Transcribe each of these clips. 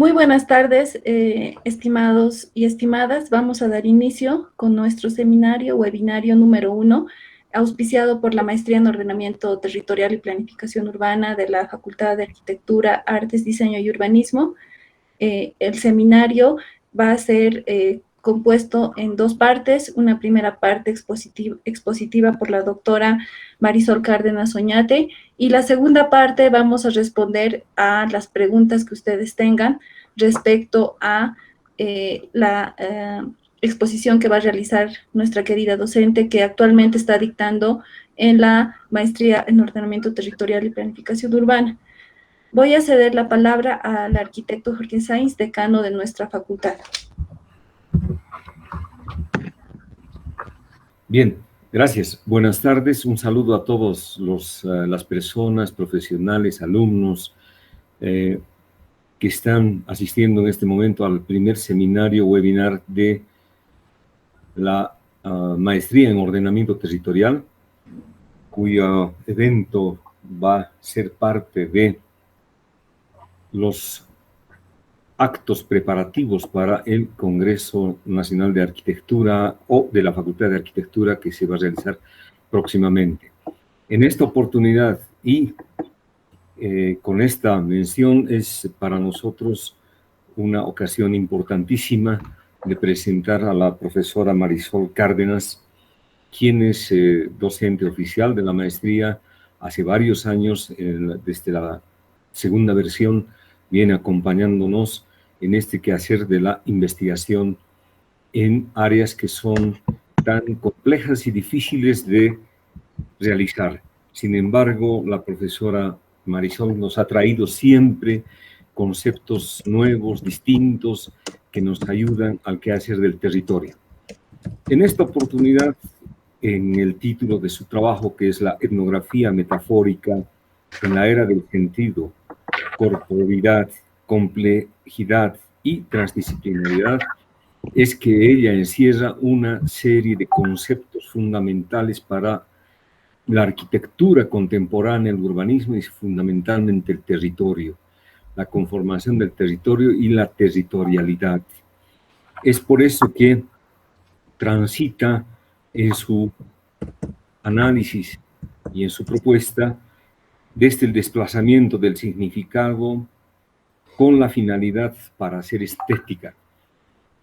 Muy buenas tardes, estimados y estimadas. Vamos a dar inicio con nuestro seminario webinario número 1, auspiciado por la Maestría en Ordenamiento Territorial y Planificación Urbana de la Facultad de Arquitectura, Artes, Diseño y Urbanismo. El seminario va a ser compuesto en dos partes. Una primera parte expositiva por la doctora Marisol Cárdenas Oñate, y la segunda parte vamos a responder a las preguntas que ustedes tengan respecto a la exposición que va a realizar nuestra querida docente, que actualmente está dictando en la Maestría en Ordenamiento Territorial y Planificación Urbana. Voy a ceder la palabra al arquitecto Jorge Sainz, decano de nuestra facultad. Bien, gracias. Buenas tardes. Un saludo a todos las personas, profesionales, alumnos que están asistiendo en este momento al primer seminario webinar de la Maestría en Ordenamiento Territorial, cuyo evento va a ser parte de los actos preparativos para el Congreso Nacional de Arquitectura o de la Facultad de Arquitectura que se va a realizar próximamente. En esta oportunidad y con esta mención es para nosotros una ocasión importantísima de presentar a la profesora Marisol Cárdenas, quien es docente oficial de la maestría hace varios años, desde la segunda versión, viene acompañándonos en este quehacer de la investigación en áreas que son tan complejas y difíciles de realizar. Sin embargo, la profesora Marisol nos ha traído siempre conceptos nuevos, distintos, que nos ayudan al quehacer del territorio. En esta oportunidad, en el título de su trabajo, que es la etnografía metafórica en la era del sentido, corporalidad, complejidad y transdisciplinaridad, es que ella encierra una serie de conceptos fundamentales para la arquitectura contemporánea, el urbanismo y fundamentalmente el territorio, la conformación del territorio y la territorialidad. Es por eso que transita en su análisis y en su propuesta desde el desplazamiento del significado con la finalidad para hacer estética.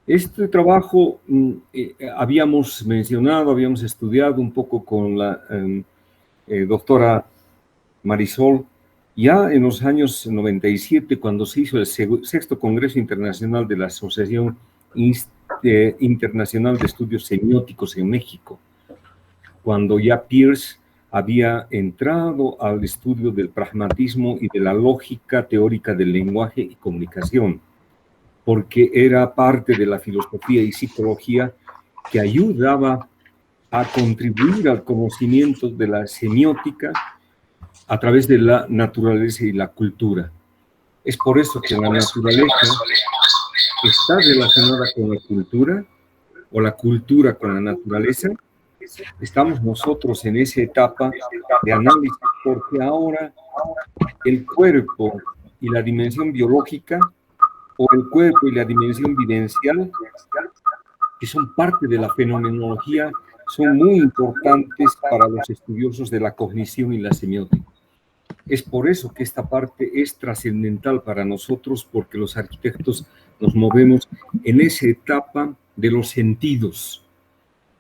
Este trabajo habíamos mencionado, habíamos estudiado un poco con la doctora Marisol ya en los años 97, cuando se hizo el sexto Congreso Internacional de la Asociación Internacional de Estudios Semióticos en México, cuando ya Peirce había entrado al estudio del pragmatismo y de la lógica teórica del lenguaje y comunicación, porque era parte de la filosofía y psicología que ayudaba a contribuir al conocimiento de la semiótica a través de la naturaleza y la cultura. Es por eso que la naturaleza está relacionada con la cultura, o la cultura con la naturaleza. Estamos nosotros en esa etapa de análisis, porque ahora el cuerpo y la dimensión biológica, o el cuerpo y la dimensión vivencial, que son parte de la fenomenología, son muy importantes para los estudiosos de la cognición y la semiótica. Es por eso que esta parte es trascendental para nosotros, porque los arquitectos nos movemos en esa etapa de los sentidos,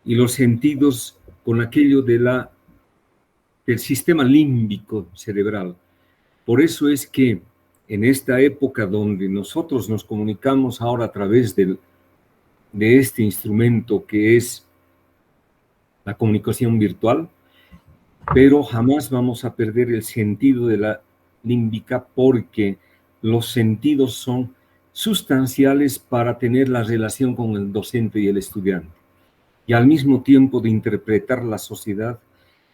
y los sentidos con aquello del sistema límbico cerebral. Por eso es que en esta época donde nosotros nos comunicamos ahora a través de este instrumento que es la comunicación virtual, pero jamás vamos a perder el sentido de la límbica, porque los sentidos son sustanciales para tener la relación con el docente y el estudiante, y al mismo tiempo de interpretar la sociedad,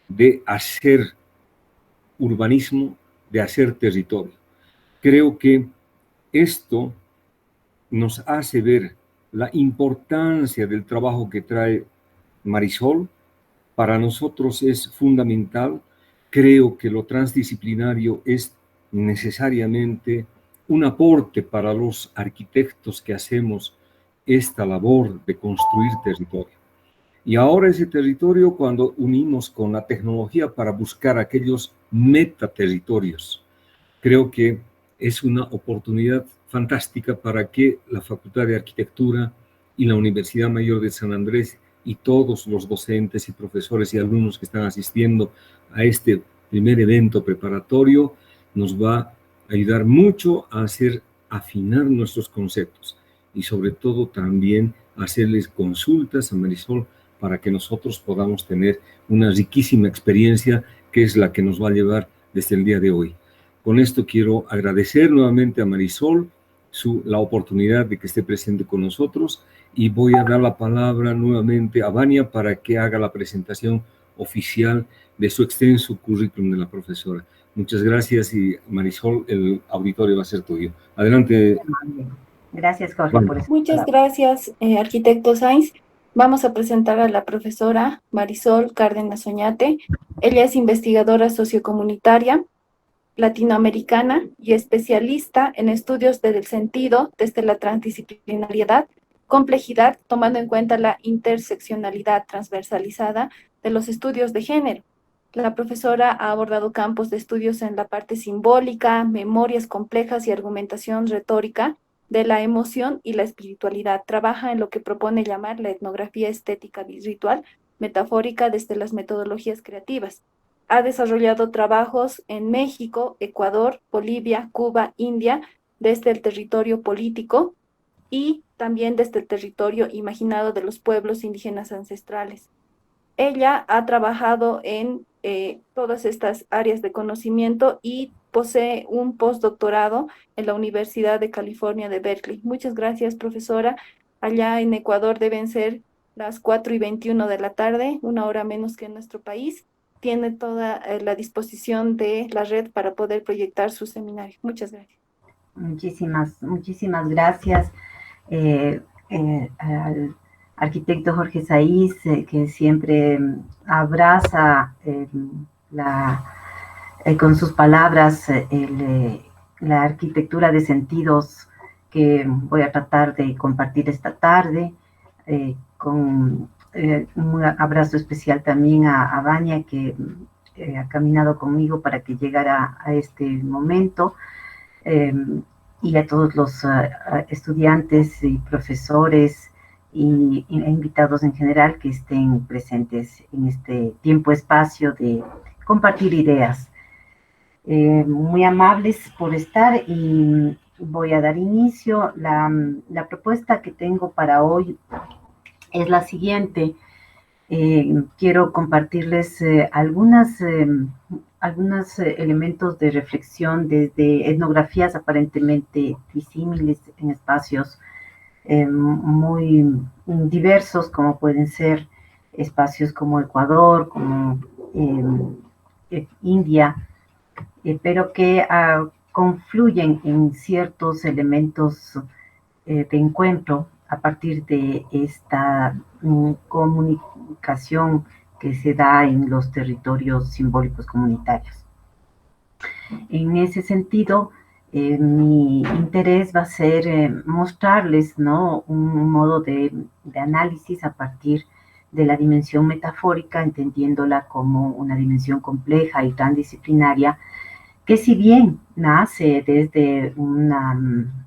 de hacer urbanismo, de hacer territorio. Creo que esto nos hace ver la importancia del trabajo que trae Marisol. Para nosotros es fundamental. Creo que lo transdisciplinario es necesariamente un aporte para los arquitectos que hacemos esta labor de construir territorio. Y ahora ese territorio, cuando unimos con la tecnología para buscar aquellos metaterritorios, creo que es una oportunidad fantástica para que la Facultad de Arquitectura y la Universidad Mayor de San Andrés y todos los docentes y profesores y alumnos que están asistiendo a este primer evento preparatorio nos va a ayudar mucho a afinar nuestros conceptos y sobre todo también hacerles consultas a Marisol para que nosotros podamos tener una riquísima experiencia que es la que nos va a llevar desde el día de hoy. Con esto quiero agradecer nuevamente a Marisol la oportunidad de que esté presente con nosotros y voy a dar la palabra nuevamente a Vania para que haga la presentación oficial de su extenso currículum de la profesora. Muchas gracias y Marisol, el auditorio va a ser tuyo. Adelante. Gracias, Jorge, por eso. Muchas gracias, arquitecto Sainz. Vamos a presentar a la profesora Marisol Cárdenas Oñate. Ella es investigadora sociocomunitaria latinoamericana y especialista en estudios del sentido desde la transdisciplinariedad, complejidad, tomando en cuenta la interseccionalidad transversalizada de los estudios de género. La profesora ha abordado campos de estudios en la parte simbólica, memorias complejas y argumentación retórica de la emoción y la espiritualidad. Trabaja en lo que propone llamar la etnografía estética ritual metafórica desde las metodologías creativas. Ha desarrollado trabajos en México, Ecuador, Bolivia, Cuba, India, desde el territorio político y también desde el territorio imaginado de los pueblos indígenas ancestrales. Ella ha trabajado en todas estas áreas de conocimiento y posee un postdoctorado en la Universidad de California de Berkeley. Muchas gracias, profesora. Allá en Ecuador deben ser las 4:21 de la tarde, una hora menos que en nuestro país. Tiene toda la disposición de la red para poder proyectar su seminario. Muchas gracias. Muchísimas gracias al arquitecto Jorge Saiz, que siempre abraza con sus palabras la arquitectura de sentidos que voy a tratar de compartir esta tarde, con un abrazo especial también a Vania, que ha caminado conmigo para que llegara a este momento, y a todos los estudiantes y profesores e invitados en general que estén presentes en este tiempo-espacio de compartir ideas. Muy amables por estar y voy a dar inicio. La propuesta que tengo para hoy es la siguiente. Quiero compartirles algunos elementos de reflexión desde etnografías aparentemente disímiles en espacios muy diversos, como pueden ser espacios como Ecuador, como India, pero que confluyen en ciertos elementos de encuentro a partir de esta comunicación que se da en los territorios simbólicos comunitarios. En ese sentido, mi interés va a ser mostrarles, ¿no?, un modo de análisis a partir de la dimensión metafórica, entendiéndola como una dimensión compleja y transdisciplinaria, que si bien nace desde una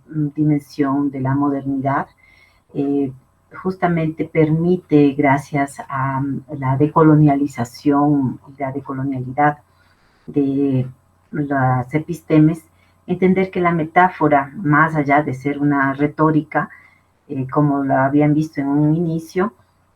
dimensión de la modernidad, justamente permite, gracias a la decolonialización y la decolonialidad de las epistemes, entender que la metáfora, más allá de ser una retórica, como la habían visto en un inicio,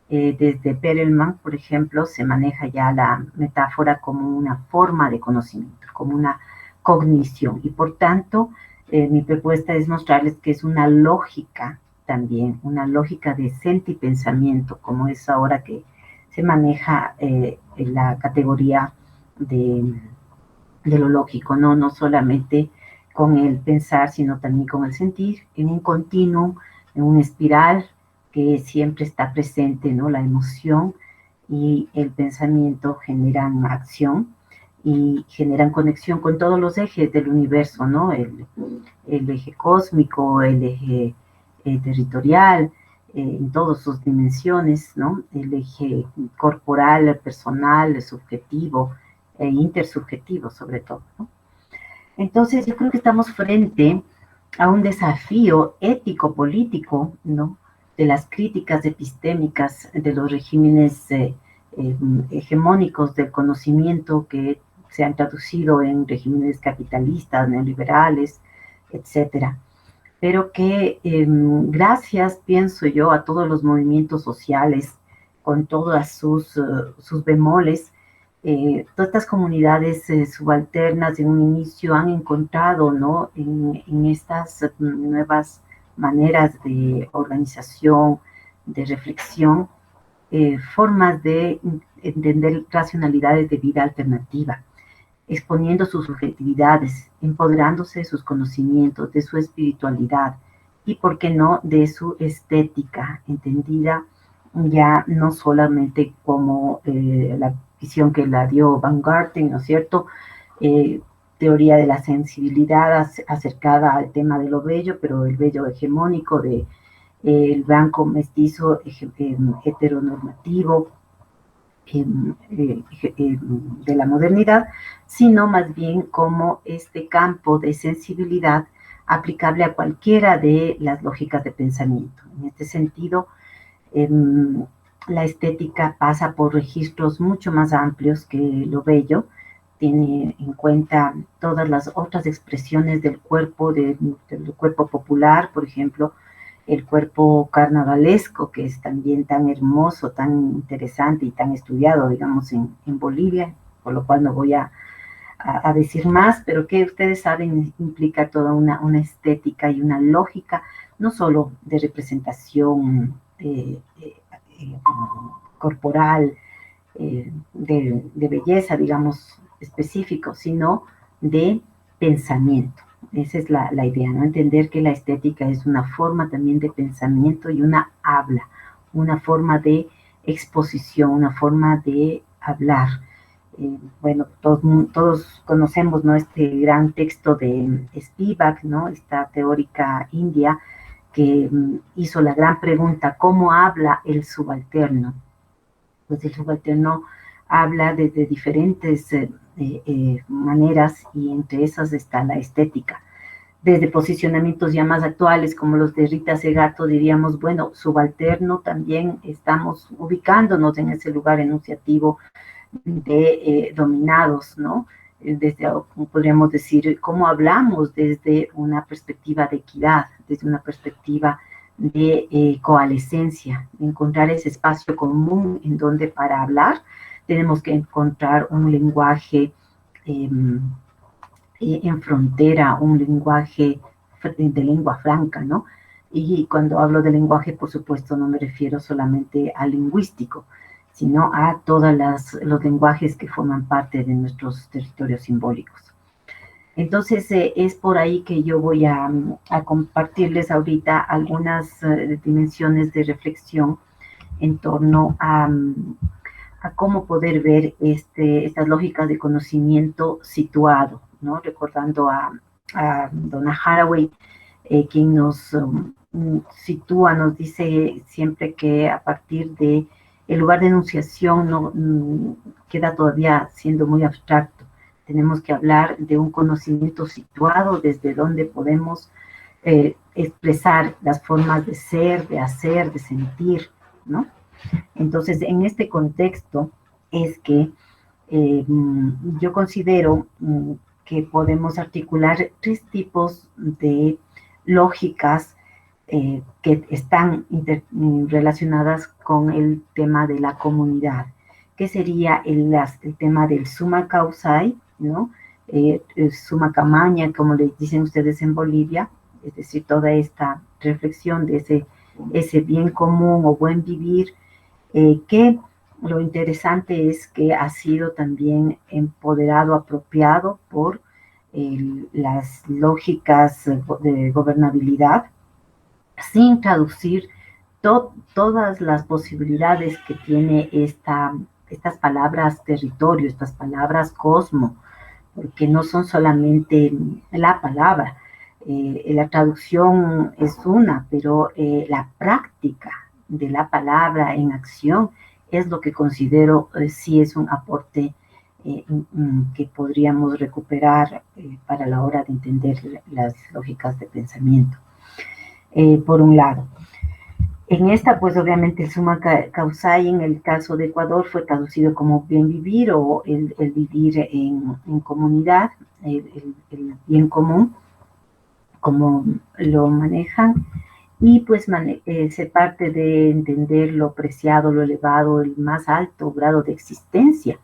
desde Perelman, por ejemplo, se maneja ya la metáfora como una forma de conocimiento, como una cognición, y por tanto, mi propuesta es mostrarles que es una lógica también, una lógica de sentipensamiento, como es ahora que se maneja en la categoría de lo lógico, no solamente con el pensar, sino también con el sentir, en un continuum, en una espiral que siempre está presente, ¿no? La emoción y el pensamiento generan acción, y generan conexión con todos los ejes del universo, ¿no? El eje cósmico, el eje territorial, en todas sus dimensiones, ¿no? El eje corporal, personal, subjetivo e intersubjetivo sobre todo, ¿no? Entonces yo creo que estamos frente a un desafío ético-político, ¿no? De las críticas epistémicas de los regímenes hegemónicos del conocimiento que se han traducido en regímenes capitalistas, neoliberales, etcétera. Pero que gracias, pienso yo, a todos los movimientos sociales, con todas sus bemoles, todas estas comunidades subalternas en un inicio han encontrado, ¿no? en estas nuevas maneras de organización, de reflexión, formas de entender racionalidades de vida alternativa, exponiendo sus subjetividades, empoderándose de sus conocimientos, de su espiritualidad y, por qué no, de su estética, entendida ya no solamente como la visión que la dio Van Garten, ¿no es cierto? Teoría de la sensibilidad acercada al tema de lo bello, pero el bello hegemónico de el blanco mestizo heteronormativo de la modernidad, sino más bien como este campo de sensibilidad aplicable a cualquiera de las lógicas de pensamiento. En este sentido, la estética pasa por registros mucho más amplios que lo bello, tiene en cuenta todas las otras expresiones del cuerpo popular, por ejemplo, el cuerpo carnavalesco, que es también tan hermoso, tan interesante y tan estudiado, digamos, en Bolivia, por lo cual no voy a decir más, pero que ustedes saben implica toda una estética y una lógica, no solo de representación corporal, de belleza, digamos, específico, sino de pensamiento. Esa es la idea, ¿no? Entender que la estética es una forma también de pensamiento y una habla, una forma de exposición, una forma de hablar. Bueno, todos conocemos, ¿no? Este gran texto de Spivak, ¿no? Esta teórica india que hizo la gran pregunta: ¿cómo habla el subalterno? Pues el subalterno habla desde diferentes maneras, y entre esas está la estética. Desde posicionamientos ya más actuales, como los de Rita Segato, diríamos, bueno, subalterno, también estamos ubicándonos en ese lugar enunciativo de dominados, ¿no? Desde, podríamos decir, cómo hablamos desde una perspectiva de equidad, desde una perspectiva de coalescencia, de encontrar ese espacio común en donde para hablar tenemos que encontrar un lenguaje en frontera, un lenguaje de lengua franca, ¿no? Y cuando hablo de lenguaje, por supuesto, no me refiero solamente al lingüístico, sino a todos los lenguajes que forman parte de nuestros territorios simbólicos. Entonces, es por ahí que yo voy a compartirles ahorita algunas dimensiones de reflexión en torno a cómo poder ver estas lógicas de conocimiento situado, ¿no? Recordando a Donna Haraway, quien nos sitúa, nos dice siempre que a partir de el lugar de enunciación no queda todavía siendo muy abstracto. Tenemos que hablar de un conocimiento situado desde donde podemos expresar las formas de ser, de hacer, de sentir, ¿no? Entonces, en este contexto es que yo considero que podemos articular tres tipos de lógicas que están relacionadas con el tema de la comunidad, que sería el tema del summa causae, ¿no? Summa camaña, como le dicen ustedes en Bolivia, es decir, toda esta reflexión de ese bien común o buen vivir, que lo interesante es que ha sido también empoderado, apropiado por las lógicas de gobernabilidad, sin traducir todas las posibilidades que tiene esta estas palabras territorio, estas palabras cosmo, porque no son solamente la palabra. La traducción es una, pero la práctica de la palabra en acción es lo que considero sí es un aporte que podríamos recuperar para la hora de entender las lógicas de pensamiento. Por un lado. En esta, pues obviamente el summa causai en el caso de Ecuador fue traducido como bien vivir o el vivir en comunidad, el bien común, como lo manejan. Y pues se parte de entender lo preciado, lo elevado, el más alto grado de existencia.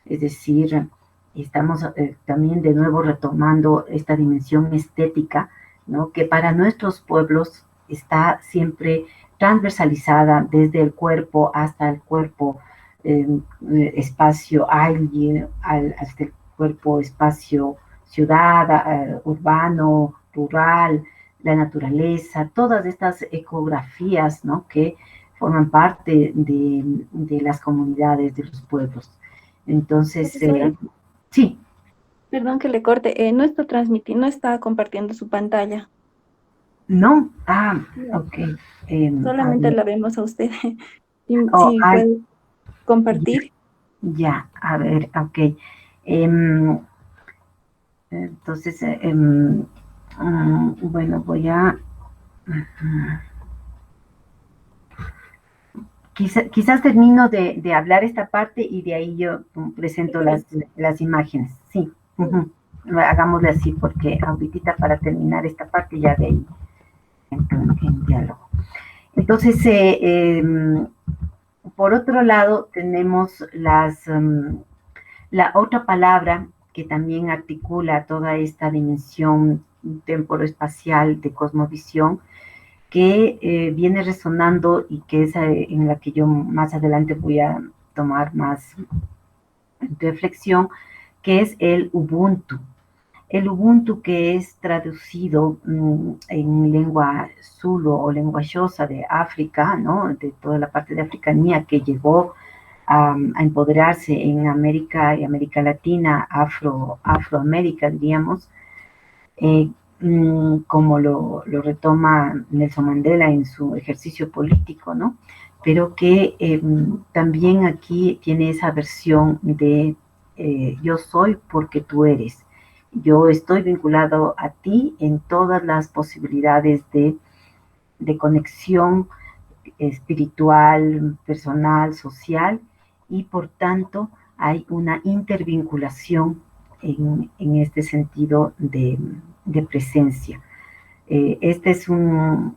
Es decir, estamos también de nuevo retomando esta dimensión estética, ¿no? Que para nuestros pueblos está siempre transversalizada desde el cuerpo hasta el cuerpo espacio aire, hasta el cuerpo espacio ciudad, urbano, rural, la naturaleza, todas estas ecografías, ¿no? Que forman parte de las comunidades, de los pueblos. Entonces, sí. Perdón que le corte, no está transmitiendo, no está compartiendo su pantalla. No, ok. Solamente la vemos a usted. Si Oh, puede compartir. Ya, a ver, ok. Entonces, bueno, voy a... Quizás termino de hablar esta parte y de ahí yo presento las imágenes. Sí, hagámoslo así porque ahorita para terminar esta parte ya de ahí en diálogo. Entonces, por otro lado, tenemos la otra palabra que también articula toda esta dimensión temporoespacial de cosmovisión, que viene resonando y que es en la que yo más adelante voy a tomar más reflexión, que es el Ubuntu. El Ubuntu, que es traducido en lengua zulu o lengua xhosa de África, ¿no? De toda la parte de africanía que llegó a empoderarse en América y América Latina, Afroamérica, diríamos, como lo retoma Nelson Mandela en su ejercicio político, ¿no? Pero que también aquí tiene esa versión de yo soy porque tú eres. Yo estoy vinculado a ti en todas las posibilidades de conexión espiritual, personal, social, y por tanto hay una intervinculación en este sentido de presencia. Esta es una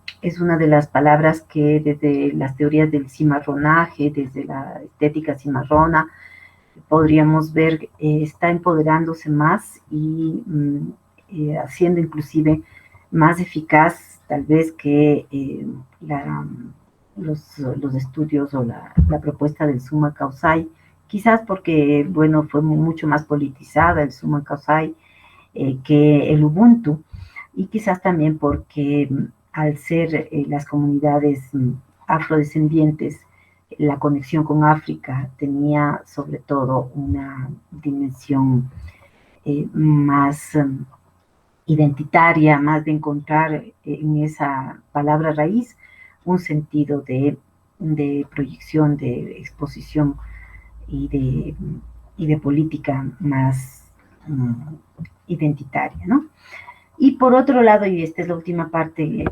de las palabras que desde las teorías del cimarronaje, desde la estética cimarrona, podríamos ver está empoderándose más y haciendo inclusive más eficaz tal vez que los estudios o la propuesta del summa causai, quizás porque, bueno, fue mucho más politizada el summa causai que el Ubuntu, y quizás también porque al ser las comunidades afrodescendientes, la conexión con África tenía sobre todo una dimensión más identitaria, más de encontrar en esa palabra raíz un sentido de proyección, de exposición y de política más identitaria, ¿no? Y por otro lado, y esta es la última parte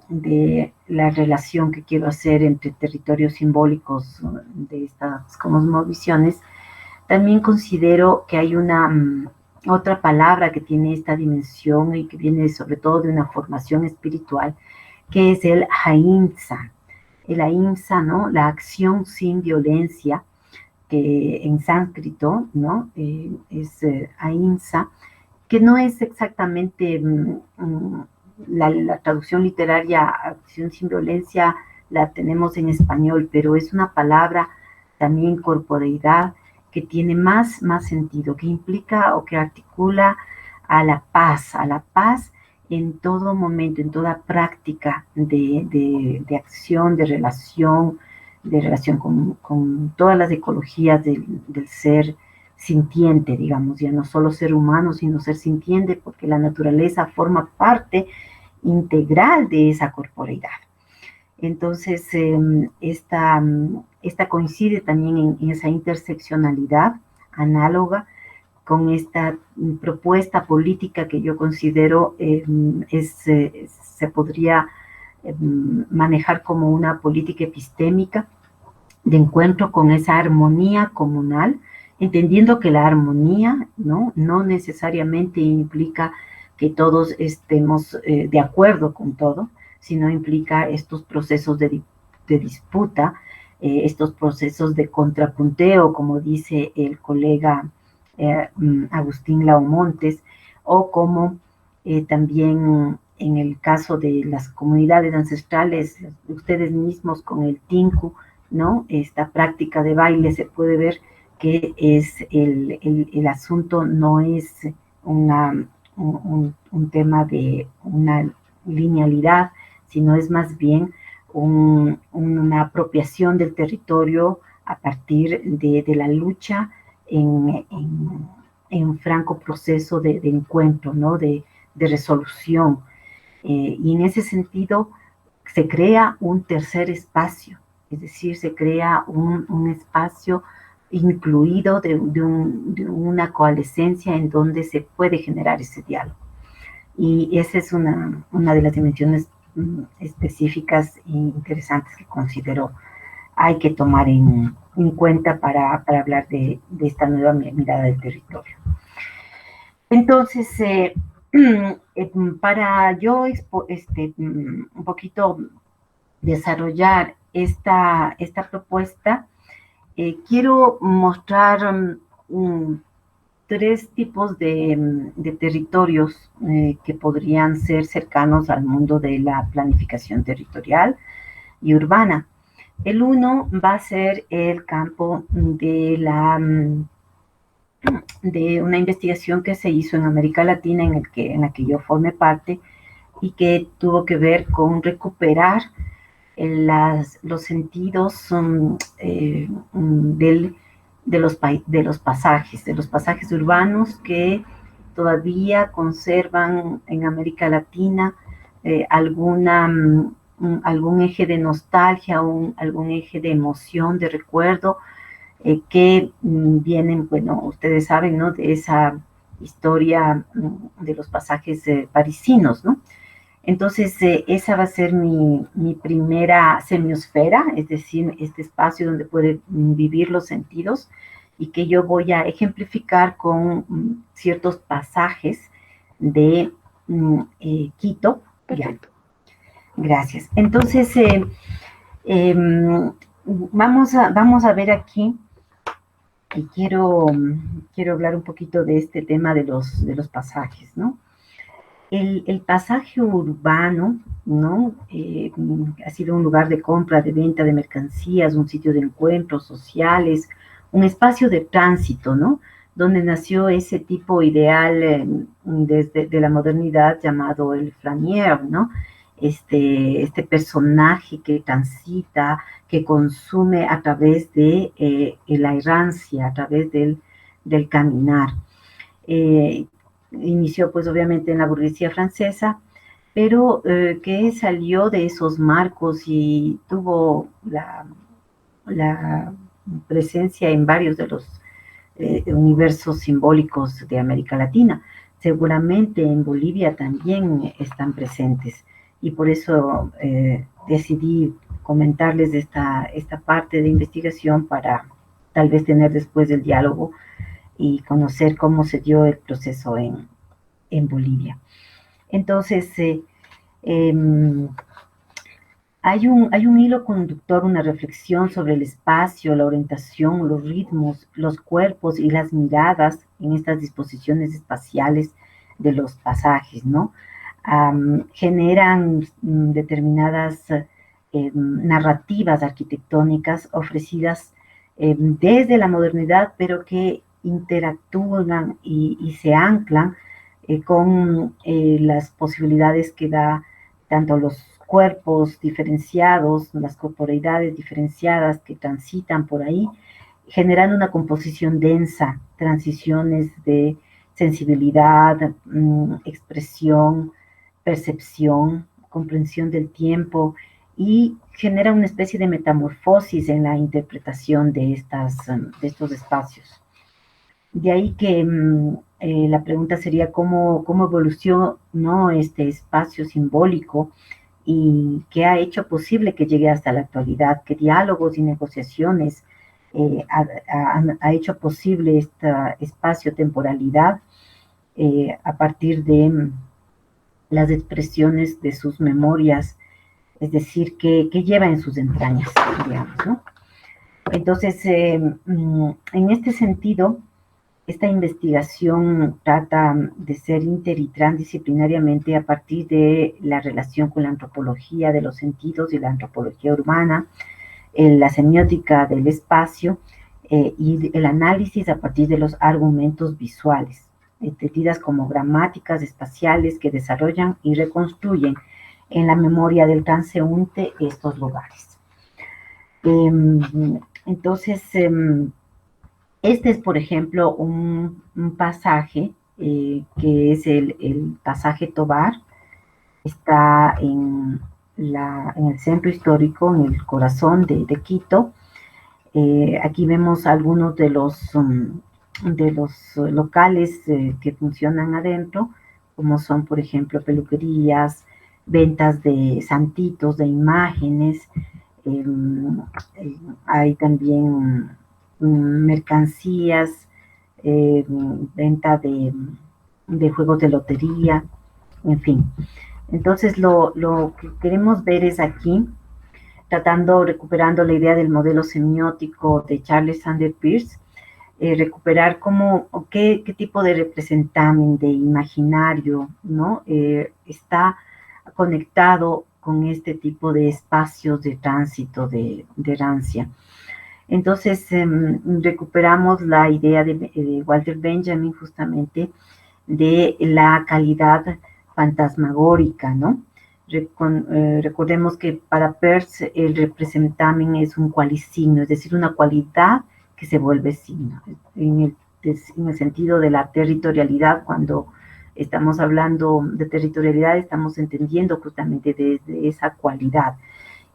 de la relación que quiero hacer entre territorios simbólicos de estas cosmovisiones, también considero que hay una otra palabra que tiene esta dimensión y que viene sobre todo de una formación espiritual, que es el ahimsa. El ahimsa, ¿no? La acción sin violencia, que en sánscrito, ¿no? Es ahimsa, que no es exactamente la traducción literaria, acción sin violencia, la tenemos en español, pero es una palabra también corporeidad que tiene más sentido, que implica o que articula a la paz en todo momento, en toda práctica de acción, de relación, relación con todas las ecologías del ser sintiente, digamos, ya no solo ser humano, sino ser sintiente, porque la naturaleza forma parte integral de esa corporeidad. Entonces, esta coincide también en esa interseccionalidad análoga con esta propuesta política que yo considero se podría manejar como una política epistémica de encuentro con esa armonía comunal, entendiendo que la armonía no necesariamente implica que todos estemos de acuerdo con todo, sino implica estos procesos de disputa, estos procesos de contrapunteo, como dice el colega Agustín Lao Montes, o como también en el caso de las comunidades ancestrales, ustedes mismos con el tinku, ¿no? Esta práctica de baile se puede ver que es el asunto no es un tema de una linealidad, sino es más bien una apropiación del territorio a partir de la lucha en franco proceso de encuentro, ¿no? de resolución. Y en ese sentido se crea un tercer espacio, es decir, se crea un espacio incluido de una coalescencia en donde se puede generar ese diálogo. Y esa es una de las dimensiones específicas e interesantes que considero hay que tomar en cuenta para hablar de esta nueva mirada del territorio. Entonces, para yo un poquito desarrollar esta propuesta, quiero mostrar tres tipos de territorios que podrían ser cercanos al mundo de la planificación territorial y urbana. El uno va a ser el campo de una investigación que se hizo en América Latina, en la que yo formé parte, y que tuvo que ver con recuperar los sentidos de los pasajes urbanos que todavía conservan en América Latina algún eje de nostalgia, algún eje de emoción, de recuerdo, que vienen, bueno, ustedes saben, ¿no? De esa historia de los pasajes parisinos, ¿no? Entonces, esa va a ser mi primera semiosfera, es decir, este espacio donde pueden vivir los sentidos y que yo voy a ejemplificar con ciertos pasajes de Quito. Perfecto. Ya. Gracias. Entonces, vamos a ver aquí, y quiero hablar un poquito de este tema de los pasajes, ¿no? El pasaje urbano, ¿no? Ha sido un lugar de compra, de venta de mercancías, un sitio de encuentros sociales, un espacio de tránsito, ¿no? Donde nació ese tipo ideal de la modernidad llamado el flânier, ¿no? Este personaje que transita, que consume a través de la errancia, a través del caminar. Inició pues obviamente en la burguesía francesa, pero que salió de esos marcos y tuvo la presencia en varios de los universos simbólicos de América Latina. Seguramente en Bolivia también están presentes y por eso decidí comentarles esta parte de investigación para tal vez tener después el diálogo y conocer cómo se dio el proceso en Bolivia. Entonces, hay un hilo conductor, una reflexión sobre el espacio, la orientación, los ritmos, los cuerpos y las miradas en estas disposiciones espaciales de los pasajes, ¿no? Generan determinadas narrativas arquitectónicas ofrecidas desde la modernidad, pero que interactúan y se anclan con las posibilidades que da tanto los cuerpos diferenciados, las corporeidades diferenciadas que transitan por ahí, generando una composición densa, transiciones de sensibilidad, expresión, percepción, comprensión del tiempo, y genera una especie de metamorfosis en la interpretación de estos espacios. De ahí que la pregunta sería cómo evolucionó este espacio simbólico y qué ha hecho posible que llegue hasta la actualidad, qué diálogos y negociaciones ha hecho posible esta espacio-temporalidad a partir de las expresiones de sus memorias, es decir, que lleva en sus entrañas, digamos, ¿no? Entonces, en este sentido, esta investigación trata de ser inter y transdisciplinariamente a partir de la relación con la antropología de los sentidos y la antropología urbana, la semiótica del espacio y el análisis a partir de los argumentos visuales, entendidas como gramáticas espaciales que desarrollan y reconstruyen en la memoria del transeúnte estos lugares. Entonces, este es, por ejemplo, un pasaje que es el pasaje Tovar. Está en el centro histórico, en el corazón de Quito. Aquí vemos algunos de los locales que funcionan adentro, como son, por ejemplo, peluquerías, ventas de santitos, de imágenes. Hay también mercancías, venta de juegos de lotería, en fin. Entonces, lo que queremos ver es aquí, recuperando la idea del modelo semiótico de Charles Sanders Peirce, recuperar qué tipo de representamen, de imaginario, ¿no? Está conectado con este tipo de espacios de tránsito, de errancia. Entonces, recuperamos la idea de Walter Benjamin, justamente, de la calidad fantasmagórica, ¿no? Recordemos que para Peirce el representamen es un cualisigno, es decir, una cualidad que se vuelve signo. En el sentido de la territorialidad, cuando estamos hablando de territorialidad, estamos entendiendo justamente desde esa cualidad.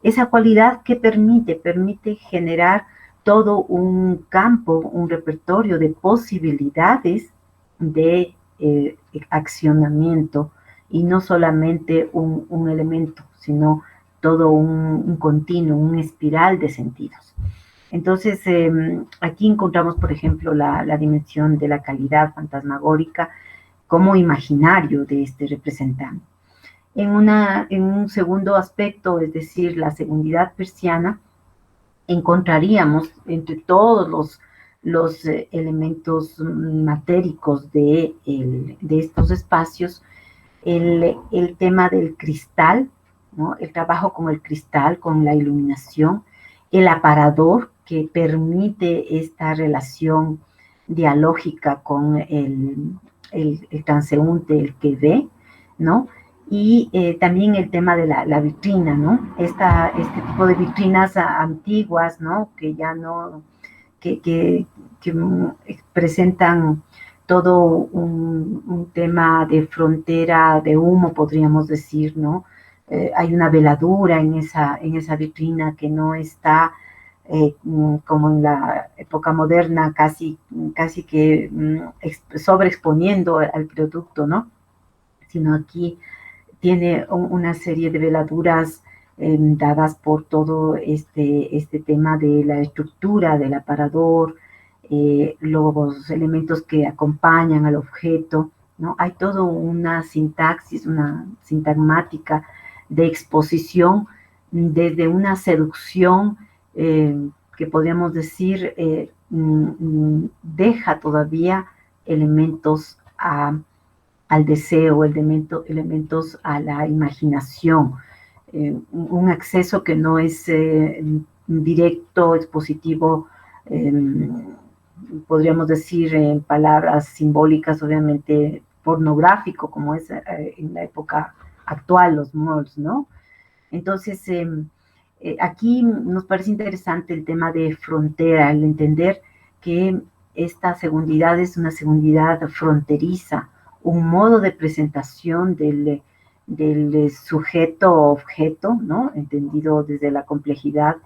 Esa cualidad que permite generar todo un campo, un repertorio de posibilidades de accionamiento, y no solamente un elemento, sino todo un continuo, un espiral de sentidos. Entonces, aquí encontramos, por ejemplo, la dimensión de la calidad fantasmagórica como imaginario de este representante. En un segundo aspecto, es decir, la segundidad persiana, encontraríamos entre todos los elementos matéricos de estos espacios el tema del cristal, ¿no? El trabajo con el cristal, con la iluminación, el aparador que permite esta relación dialógica con el transeúnte, el que ve, ¿no? Y también el tema de la vitrina, ¿no? Este tipo de vitrinas antiguas, ¿no? Que ya no, que presentan todo un tema de frontera de humo, podríamos decir, ¿no? Hay una veladura en esa vitrina que no está como en la época moderna, casi que sobreexponiendo al producto, ¿no? Sino aquí tiene una serie de veladuras dadas por todo este tema de la estructura del aparador, los elementos que acompañan al objeto, ¿no? Hay toda una sintaxis, una sintagmática de exposición desde una seducción que podríamos decir deja todavía elementos al deseo, elementos a la imaginación, un acceso que no es directo, expositivo, podríamos decir en palabras simbólicas, obviamente pornográfico, como es en la época actual, los malls, ¿no? Entonces, aquí nos parece interesante el tema de frontera, el entender que esta segundidad es una segundidad fronteriza, un modo de presentación del sujeto-objeto, ¿no? Entendido desde la complejidad,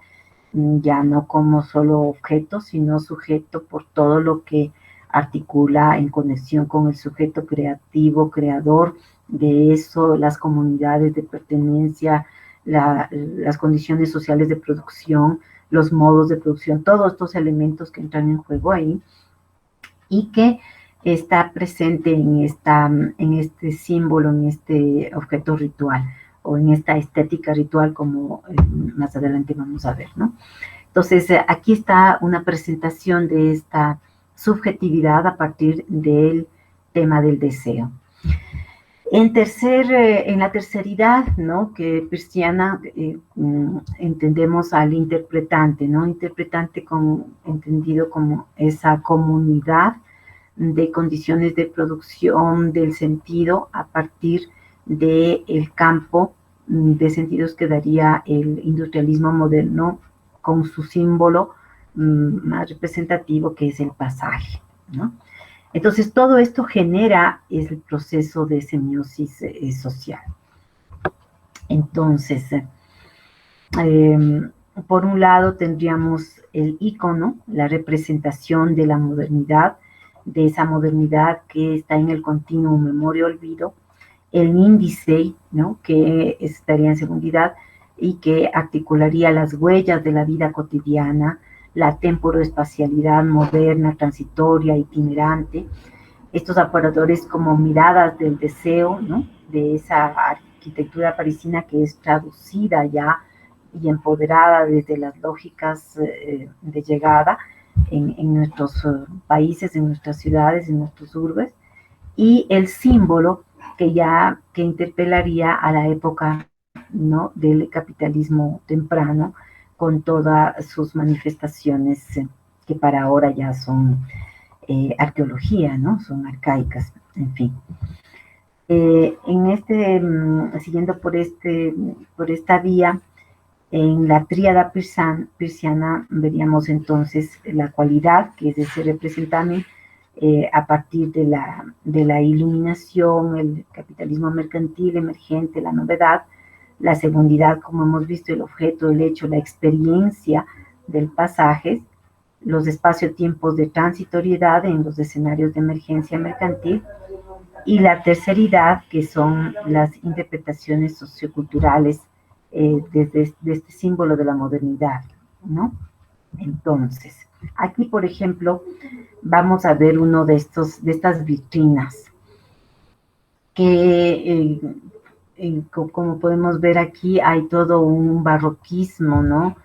ya no como solo objeto, sino sujeto por todo lo que articula en conexión con el sujeto creativo, creador de eso, las comunidades de pertenencia, las condiciones sociales de producción, los modos de producción, todos estos elementos que entran en juego ahí y que está presente en este símbolo, en este objeto ritual o en esta estética ritual, como más adelante vamos a ver, ¿no? Entonces, aquí está una presentación de esta subjetividad a partir del tema del deseo. En la terceridad, ¿no? Que Peirciana entendemos al interpretante, ¿no? Interpretante entendido como esa comunidad de condiciones de producción del sentido a partir del campo de sentidos que daría el industrialismo moderno con su símbolo más representativo, que es el pasaje, ¿no? Entonces, todo esto genera el proceso de semiosis social. Entonces, por un lado tendríamos el ícono, la representación de la modernidad, de esa modernidad que está en el continuo memoria-olvido, el índice, ¿no? Que estaría en segundidad y que articularía las huellas de la vida cotidiana, la temporoespacialidad moderna, transitoria, itinerante, estos aparadores como miradas del deseo, ¿no? De esa arquitectura parisina que es traducida ya y empoderada desde las lógicas de llegada en nuestros países, en nuestras ciudades, en nuestros urbes, y el símbolo que interpelaría a la época, ¿no? Del capitalismo temprano, con todas sus manifestaciones que para ahora ya son arqueología, ¿no? Son arcaicas, en fin. Siguiendo por esta vía, en la tríada peirciana veríamos entonces la cualidad, que es ese representante a partir de la iluminación, el capitalismo mercantil emergente, la novedad, la segundidad, como hemos visto, el objeto, el hecho, la experiencia del pasaje, los espacio-tiempos de transitoriedad en los escenarios de emergencia mercantil, y la terceridad, que son las interpretaciones socioculturales desde este símbolo de la modernidad, ¿no? Entonces, aquí, por ejemplo, vamos a ver uno de estas vitrinas que, como podemos ver aquí, hay todo un barroquismo, ¿no?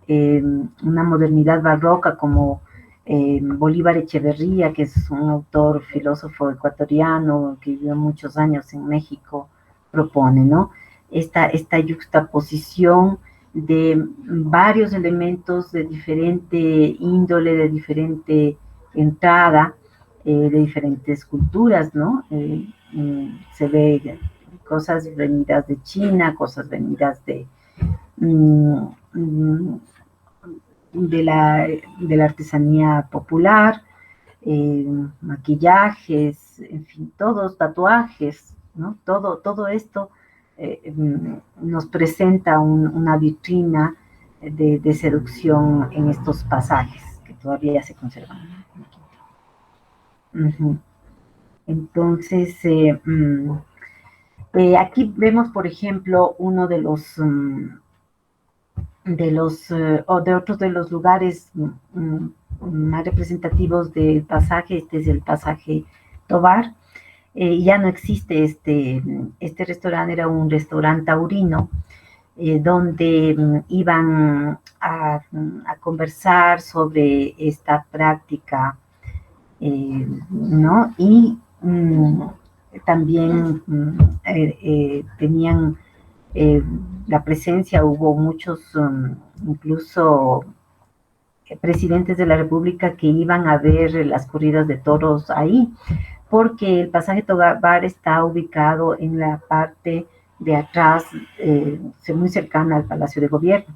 Una modernidad barroca como Bolívar Echeverría, que es un autor, filósofo ecuatoriano que vivió muchos años en México, propone, ¿no? Esta yuxtaposición de varios elementos de diferente índole, de diferente entrada, de diferentes culturas, ¿no? Se ve cosas venidas de China, cosas venidas de la artesanía popular, maquillajes, en fin, todos tatuajes, ¿no? Todo esto nos presenta una vitrina de seducción en estos pasajes que todavía se conservan. Entonces, aquí vemos, por ejemplo, uno de otros de los lugares más representativos del pasaje. Este es el pasaje Tovar. Ya no existe este restaurante, era un restaurante taurino, donde iban a conversar sobre esta práctica, ¿no? Y también tenían la presencia, hubo muchos, incluso presidentes de la República que iban a ver las corridas de toros ahí, porque el pasaje Tovar está ubicado en la parte de atrás, muy cercana al Palacio de Gobierno.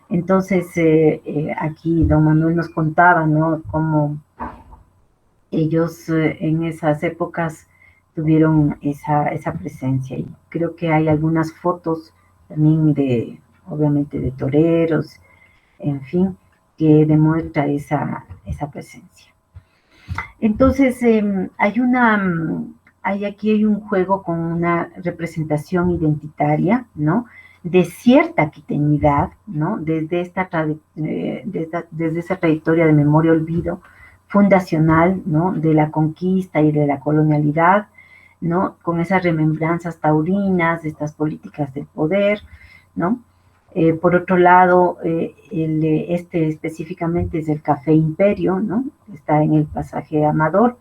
Entonces, aquí don Manuel nos contaba, ¿no?, cómo ellos en esas épocas tuvieron esa presencia. Y creo que hay algunas fotos también obviamente, de toreros, en fin, que demuestra esa presencia. Entonces, aquí hay un juego con una representación identitaria, ¿no?, de cierta quiteñidad, ¿no?, desde esa trayectoria de memoria-olvido fundacional, ¿no?, de la conquista y de la colonialidad, ¿no?, con esas remembranzas taurinas, de estas políticas del poder, ¿no? Por otro lado, específicamente es el Café Imperio, ¿no?, está en el pasaje Amador,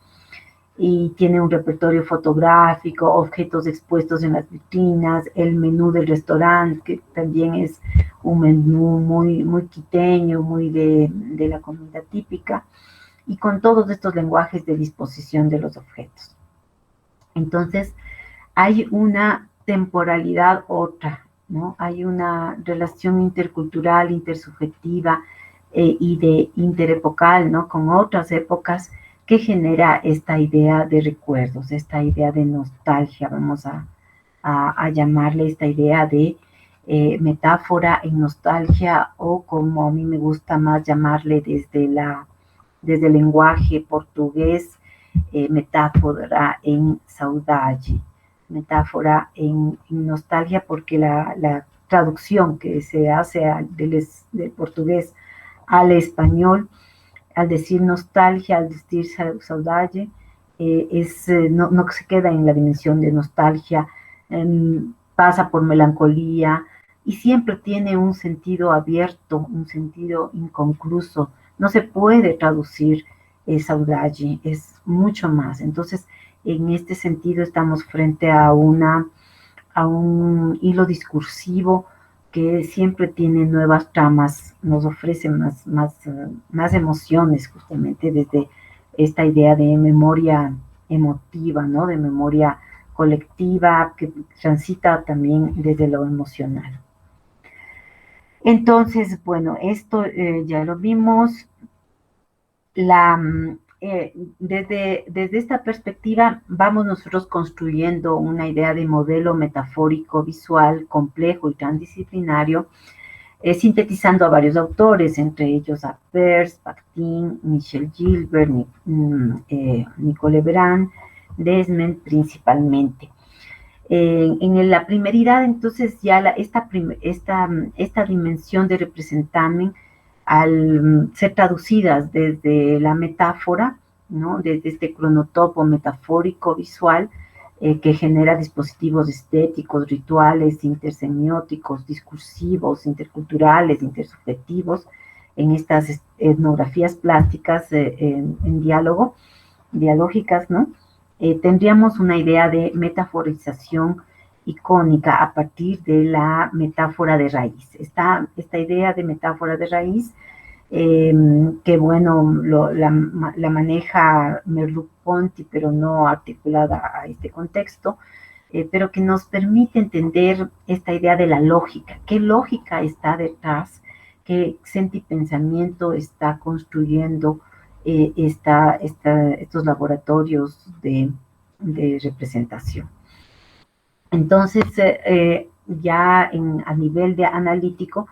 y tiene un repertorio fotográfico, objetos expuestos en las vitrinas, el menú del restaurante, que también es un menú muy, muy quiteño, muy de la comida típica, y con todos estos lenguajes de disposición de los objetos. Entonces, hay una temporalidad otra, ¿no? Hay una relación intercultural, intersubjetiva y de interepocal, ¿no?, con otras épocas, que genera esta idea de recuerdos, esta idea de nostalgia, vamos a llamarle esta idea de metáfora en nostalgia, o como a mí me gusta más llamarle desde el lenguaje portugués, metáfora en saudade, metáfora en nostalgia, porque la traducción que se hace del portugués al español, al decir nostalgia, al decir saudade, no se queda en la dimensión de nostalgia, pasa por melancolía, y siempre tiene un sentido abierto, un sentido inconcluso. No se puede traducir saudade, es mucho más. Entonces, en este sentido estamos frente a un hilo discursivo que siempre tiene nuevas tramas, nos ofrece más emociones, justamente desde esta idea de memoria emotiva, ¿no?, de memoria colectiva, que transita también desde lo emocional. Entonces, bueno, esto ya lo vimos. Desde esta perspectiva vamos nosotros construyendo una idea de modelo metafórico visual complejo y transdisciplinario, sintetizando a varios autores, entre ellos a Peirce, Bakhtin, Michel Gilbert, Nicole Brand, Desmond principalmente. En la primeridad, entonces, ya esta dimensión de representamen, al ser traducidas desde la metáfora, ¿no?, desde este cronotopo metafórico visual, que genera dispositivos estéticos, rituales, intersemióticos, discursivos, interculturales, intersubjetivos, en estas etnografías plásticas en dialógicas, ¿no? Tendríamos una idea de metaforización icónica a partir de la metáfora de raíz. Esta idea de metáfora de raíz, que bueno, la maneja Merleau-Ponty, pero no articulada a este contexto, pero que nos permite entender esta idea de la lógica. ¿Qué lógica está detrás? ¿Qué sentipensamiento está construyendo estos laboratorios de representación? Entonces, ya a nivel de analítico,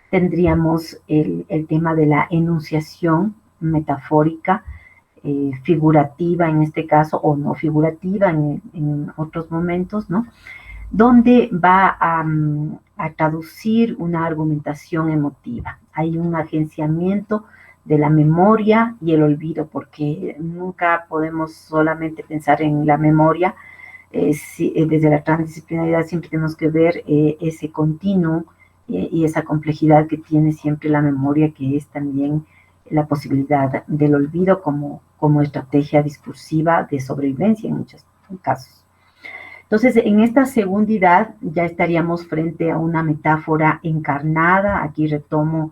tendríamos el tema de la enunciación metafórica, figurativa en este caso, o no figurativa en otros momentos, ¿no?, donde va a traducir una argumentación emotiva. Hay un agenciamiento de la memoria y el olvido, porque nunca podemos solamente pensar en la memoria. Desde la transdisciplinaridad siempre tenemos que ver ese continuo y esa complejidad que tiene siempre la memoria, que es también la posibilidad del olvido como estrategia discursiva de sobrevivencia en muchos casos. Entonces, en esta segundidad ya estaríamos frente a una metáfora encarnada. Aquí retomo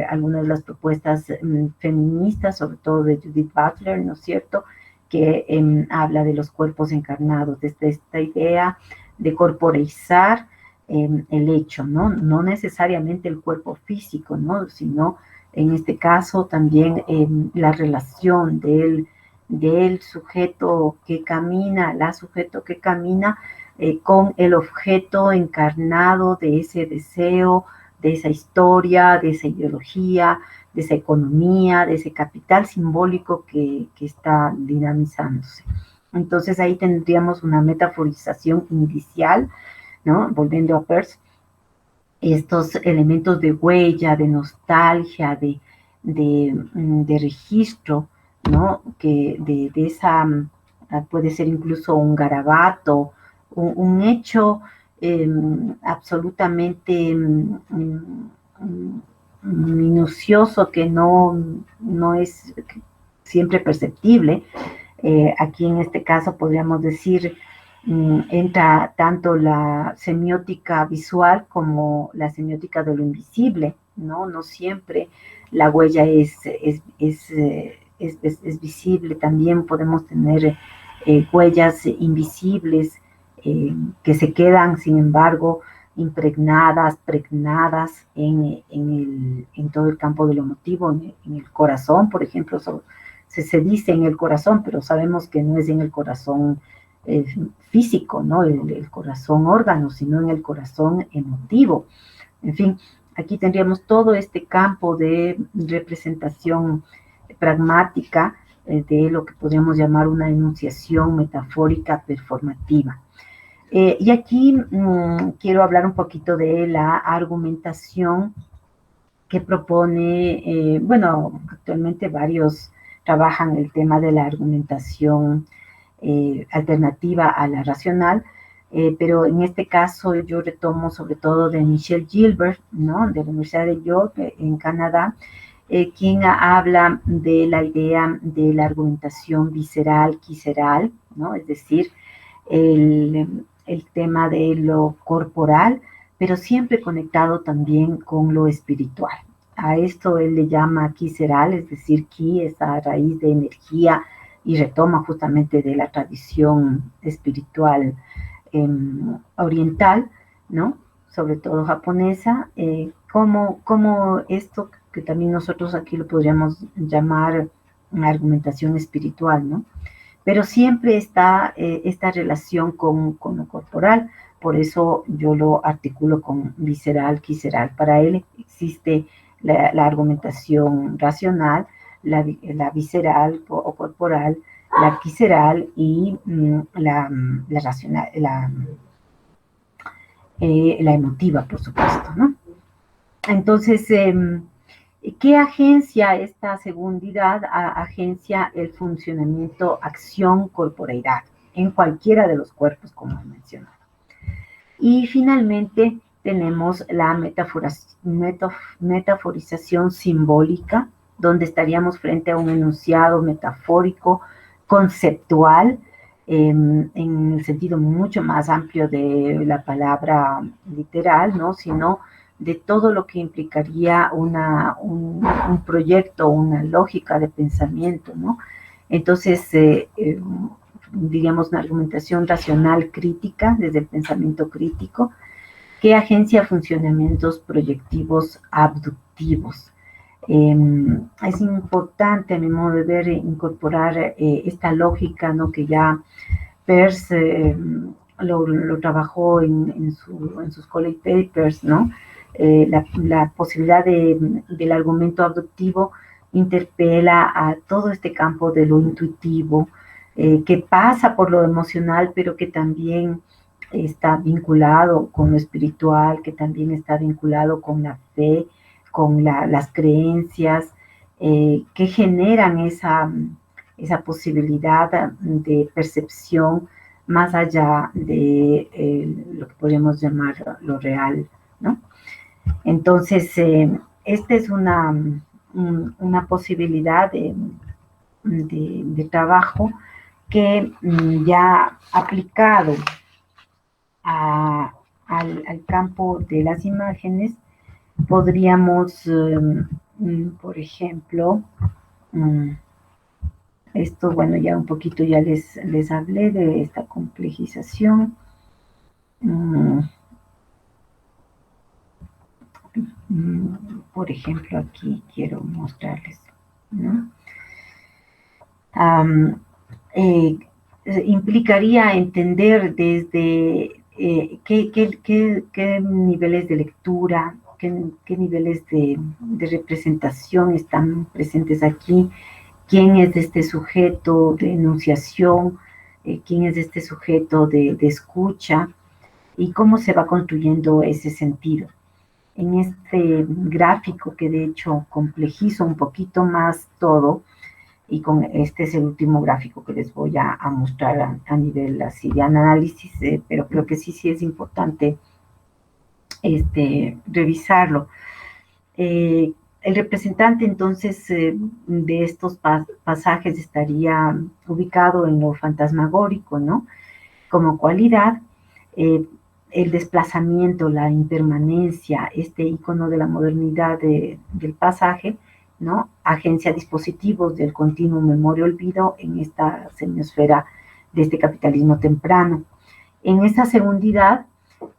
algunas de las propuestas feministas, sobre todo de Judith Butler, ¿no es cierto?, que habla de los cuerpos encarnados, desde esta idea corporeizar el hecho, ¿no? No necesariamente el cuerpo físico, ¿no? Sino en este caso también la relación del sujeto que camina, la sujeto que camina con el objeto encarnado de ese deseo, de esa historia, de esa ideología, de esa economía, de ese capital simbólico que está dinamizándose. Entonces ahí tendríamos una metaforización inicial, ¿no? Volviendo a Peirce, estos elementos de huella, de nostalgia, de registro, ¿no? Que de esa, puede ser incluso un garabato, un hecho absolutamente minucioso que no es siempre perceptible. Aquí en este caso podríamos decir entra tanto la semiótica visual como la semiótica de lo invisible, ¿no? No siempre la huella es visible, también podemos tener huellas invisibles que se quedan, sin embargo, pregnadas en todo el campo de lo emotivo, en el corazón, por ejemplo. Se dice en el corazón, pero sabemos que no es en el corazón físico, ¿no? El corazón órgano, sino en el corazón emotivo. En fin, aquí tendríamos todo este campo de representación pragmática de lo que podríamos llamar una enunciación metafórica performativa. Y aquí quiero hablar un poquito de la argumentación que propone, bueno, actualmente varios trabajan el tema de la argumentación alternativa a la racional, pero en este caso yo retomo sobre todo de Michelle Gilbert, ¿no? De la Universidad de York en Canadá, quien habla de la idea de la argumentación visceral, quiseral, ¿no? Es decir, el tema de lo corporal, pero siempre conectado también con lo espiritual. A esto él le llama quiseral, es decir, ki, esa raíz de energía, y retoma justamente de la tradición espiritual oriental, ¿no? Sobre todo japonesa, como esto que también nosotros aquí lo podríamos llamar una argumentación espiritual, ¿no? Pero siempre está esta relación con lo corporal, por eso yo lo articulo con visceral, quiseral. Para él existe la argumentación racional, la visceral o corporal, la quiseral y la racional, la emotiva, por supuesto, ¿no? Entonces, ¿qué agencia esta segundidad? Agencia el funcionamiento, acción, corporeidad, en cualquiera de los cuerpos, como he mencionado. Y finalmente tenemos la metaforización simbólica, donde estaríamos frente a un enunciado metafórico, conceptual, en el sentido mucho más amplio de la palabra literal, ¿no? Sino de todo lo que implicaría un proyecto, una lógica de pensamiento, ¿no? Entonces, diríamos una argumentación racional crítica, desde el pensamiento crítico, que agencia funcionamientos proyectivos abductivos. Es importante, a mi modo de ver, incorporar esta lógica, ¿no? Que ya Peirce lo trabajó en sus college papers, ¿no? La posibilidad del argumento abductivo interpela a todo este campo de lo intuitivo, que pasa por lo emocional, pero que también está vinculado con lo espiritual, que también está vinculado con la fe, con las creencias, que generan esa posibilidad de percepción más allá de lo que podríamos llamar lo real, ¿no? Entonces, esta es una posibilidad de trabajo que ya aplicado al campo de las imágenes, podríamos, por ejemplo, esto, bueno, ya un poquito ya les hablé de esta complejización. Por ejemplo, aquí quiero mostrarles, ¿no? Implicaría entender desde qué niveles de lectura, qué niveles de representación están presentes aquí, quién es este sujeto de enunciación, quién es este sujeto de escucha, y cómo se va construyendo ese sentido. En este gráfico, que de hecho complejizo un poquito más todo, y con este es el último gráfico que les voy a mostrar a nivel así de análisis, pero creo que sí es importante revisarlo. El representante entonces de estos pasajes estaría ubicado en lo fantasmagórico, ¿no? Como cualidad, el desplazamiento, la impermanencia, este icono de la modernidad del pasaje, ¿no? Agencia dispositivos del continuo memoria-olvido en esta semiosfera de este capitalismo temprano. En esa segundidad,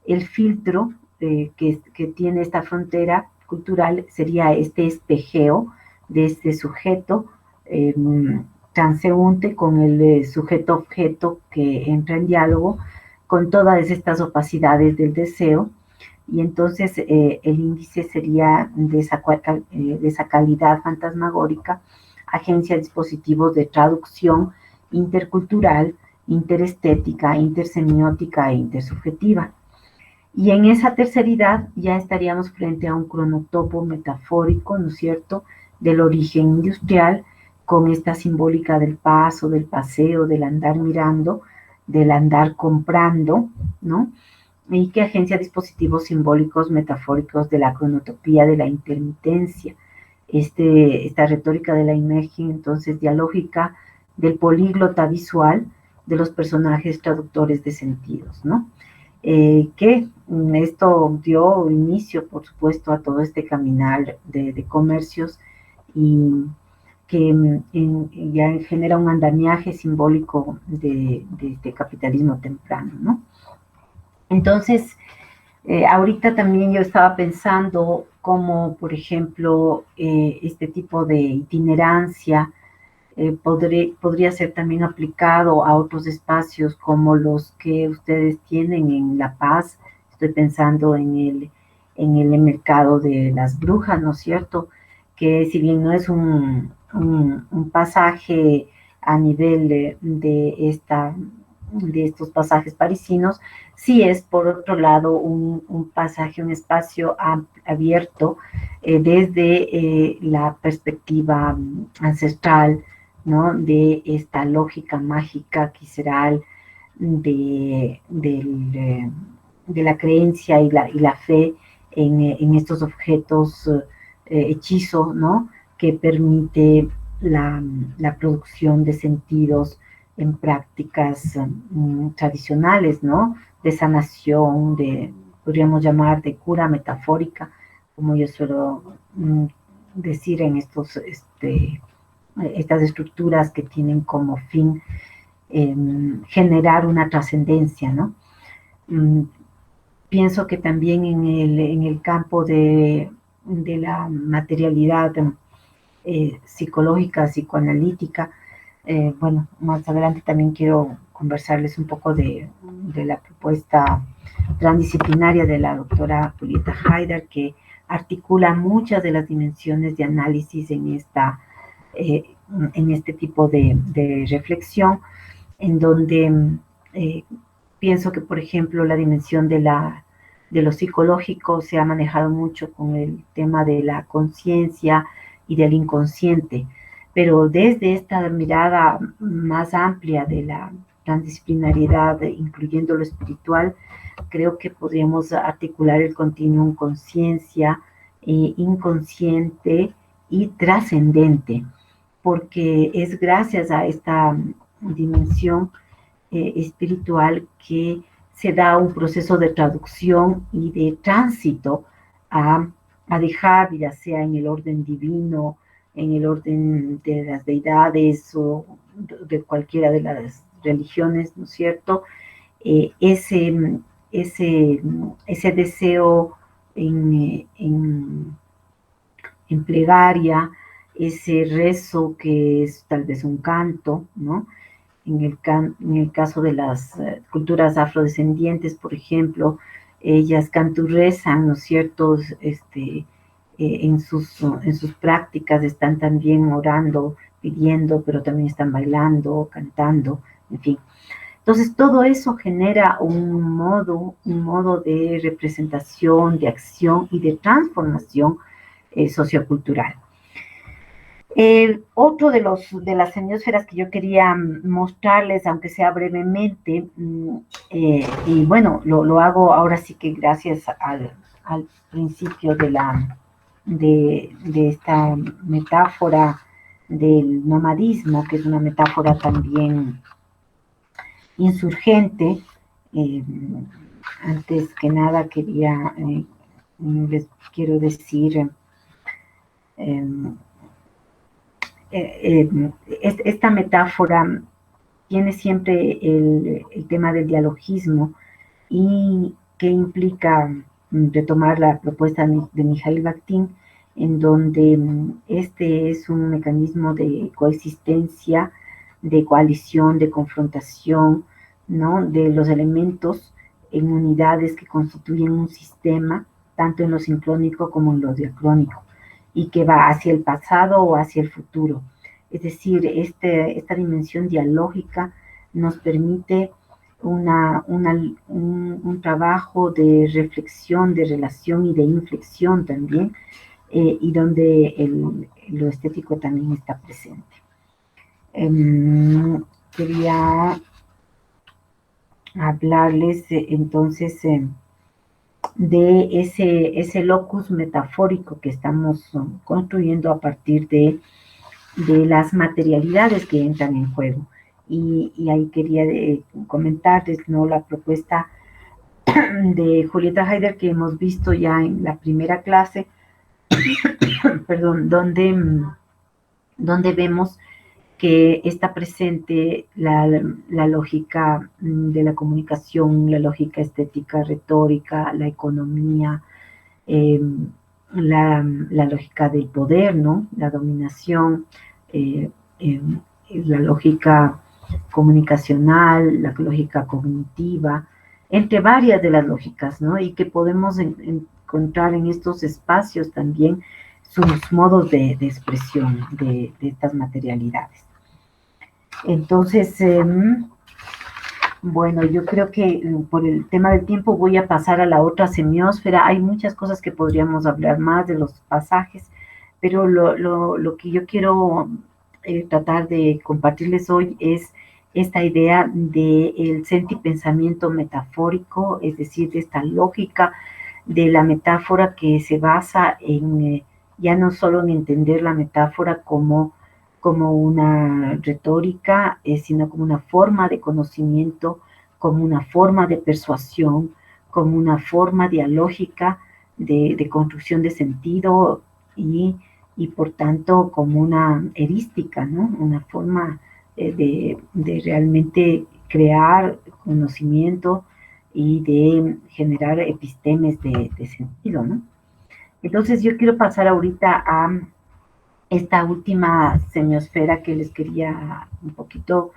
el filtro que tiene esta frontera cultural sería este espejeo de este sujeto transeúnte con el sujeto-objeto que entra en diálogo con todas estas opacidades del deseo, y entonces el índice sería de esa calidad fantasmagórica, agencia de dispositivos de traducción intercultural, interestética, intersemiótica e intersubjetiva. Y en esa terceridad ya estaríamos frente a un cronotopo metafórico, ¿no es cierto?, del origen industrial, con esta simbólica del paso, del paseo, del andar mirando, del andar comprando, ¿no? Y que agencia dispositivos simbólicos metafóricos de la cronotopía de la intermitencia. Esta retórica de la imagen, entonces, dialógica del políglota visual de los personajes traductores de sentidos, ¿no? Que esto dio inicio, por supuesto, a todo este caminar de comercios, y que ya genera un andamiaje simbólico de este capitalismo temprano, ¿no? Entonces, ahorita también yo estaba pensando cómo, por ejemplo, este tipo de itinerancia podría ser también aplicado a otros espacios como los que ustedes tienen en La Paz. Estoy pensando en el mercado de las brujas, ¿no es cierto? Que si bien no es un pasaje a nivel de estos pasajes parisinos, sí es, por otro lado, un pasaje, un espacio abierto desde la perspectiva ancestral, ¿no? De esta lógica mágica visceral de la creencia y la fe en estos objetos hechizos, ¿no? Que permite la producción de sentidos en prácticas tradicionales, ¿no? De sanación, podríamos llamar de cura metafórica, como yo suelo decir en estas estructuras que tienen como fin generar una trascendencia, ¿no? Pienso que también en el campo de la materialidad psicológica, psicoanalítica, bueno, más adelante también quiero conversarles un poco de la propuesta transdisciplinaria de la doctora Julieta Haidar, que articula muchas de las dimensiones de análisis en este tipo de reflexión, en donde pienso que, por ejemplo, la dimensión de lo psicológico se ha manejado mucho con el tema de la conciencia y del inconsciente, pero desde esta mirada más amplia de la transdisciplinariedad, incluyendo lo espiritual, creo que podríamos articular el continuum conciencia, inconsciente y trascendente, porque es gracias a esta dimensión espiritual que se da un proceso de traducción y de tránsito a dejar, ya sea en el orden divino, en el orden de las deidades o de cualquiera de las religiones, ¿no es cierto? Ese ese deseo en plegaria, ese rezo que es tal vez un canto, ¿no? En el caso de las culturas afrodescendientes, por ejemplo, ellas canturrezan, ¿no es cierto? En sus prácticas están también orando, pidiendo, pero también están bailando, cantando, en fin. Entonces, todo eso genera un modo de representación, de acción y de transformación sociocultural. Otro de las semiosferas que yo quería mostrarles, aunque sea brevemente, y bueno, lo hago ahora sí que gracias al principio de esta metáfora del nomadismo, que es una metáfora también insurgente. Antes que nada les quiero decir esta metáfora tiene siempre el tema del dialogismo y que implica retomar la propuesta de Mikhail Bakhtin, en donde este es un mecanismo de coexistencia, de coalición, de confrontación, ¿no? De los elementos en unidades que constituyen un sistema, tanto en lo sincrónico como en lo diacrónico, y que va hacia el pasado o hacia el futuro. Es decir, esta dimensión dialógica nos permite un trabajo de reflexión, de relación y de inflexión también, y donde lo estético también está presente. Quería hablarles entonces de ese locus metafórico que estamos construyendo a partir de las materialidades que entran en juego. Y ahí quería comentarles, ¿no?, la propuesta de Julieta Heider que hemos visto ya en la primera clase, perdón, donde vemos que está presente la lógica de la comunicación, la lógica estética, retórica, la economía, la lógica del poder, ¿no? La dominación, la lógica comunicacional, la lógica cognitiva, entre varias de las lógicas, ¿no? Y que podemos encontrar en estos espacios también sus modos de expresión de estas materialidades. Entonces, bueno, yo creo que por el tema del tiempo voy a pasar a la otra semiósfera. Hay muchas cosas que podríamos hablar más de los pasajes, pero lo que yo quiero tratar de compartirles hoy es esta idea del sentipensamiento metafórico, es decir, de esta lógica de la metáfora que se basa en ya no solo en entender la metáfora como una retórica, sino como una forma de conocimiento, como una forma de persuasión, como una forma dialógica de construcción de sentido y por tanto como una erística, ¿no? Una forma de realmente crear conocimiento y de generar epistemes de sentido, ¿no? Entonces yo quiero pasar ahorita a esta última semiosfera que les quería un poquito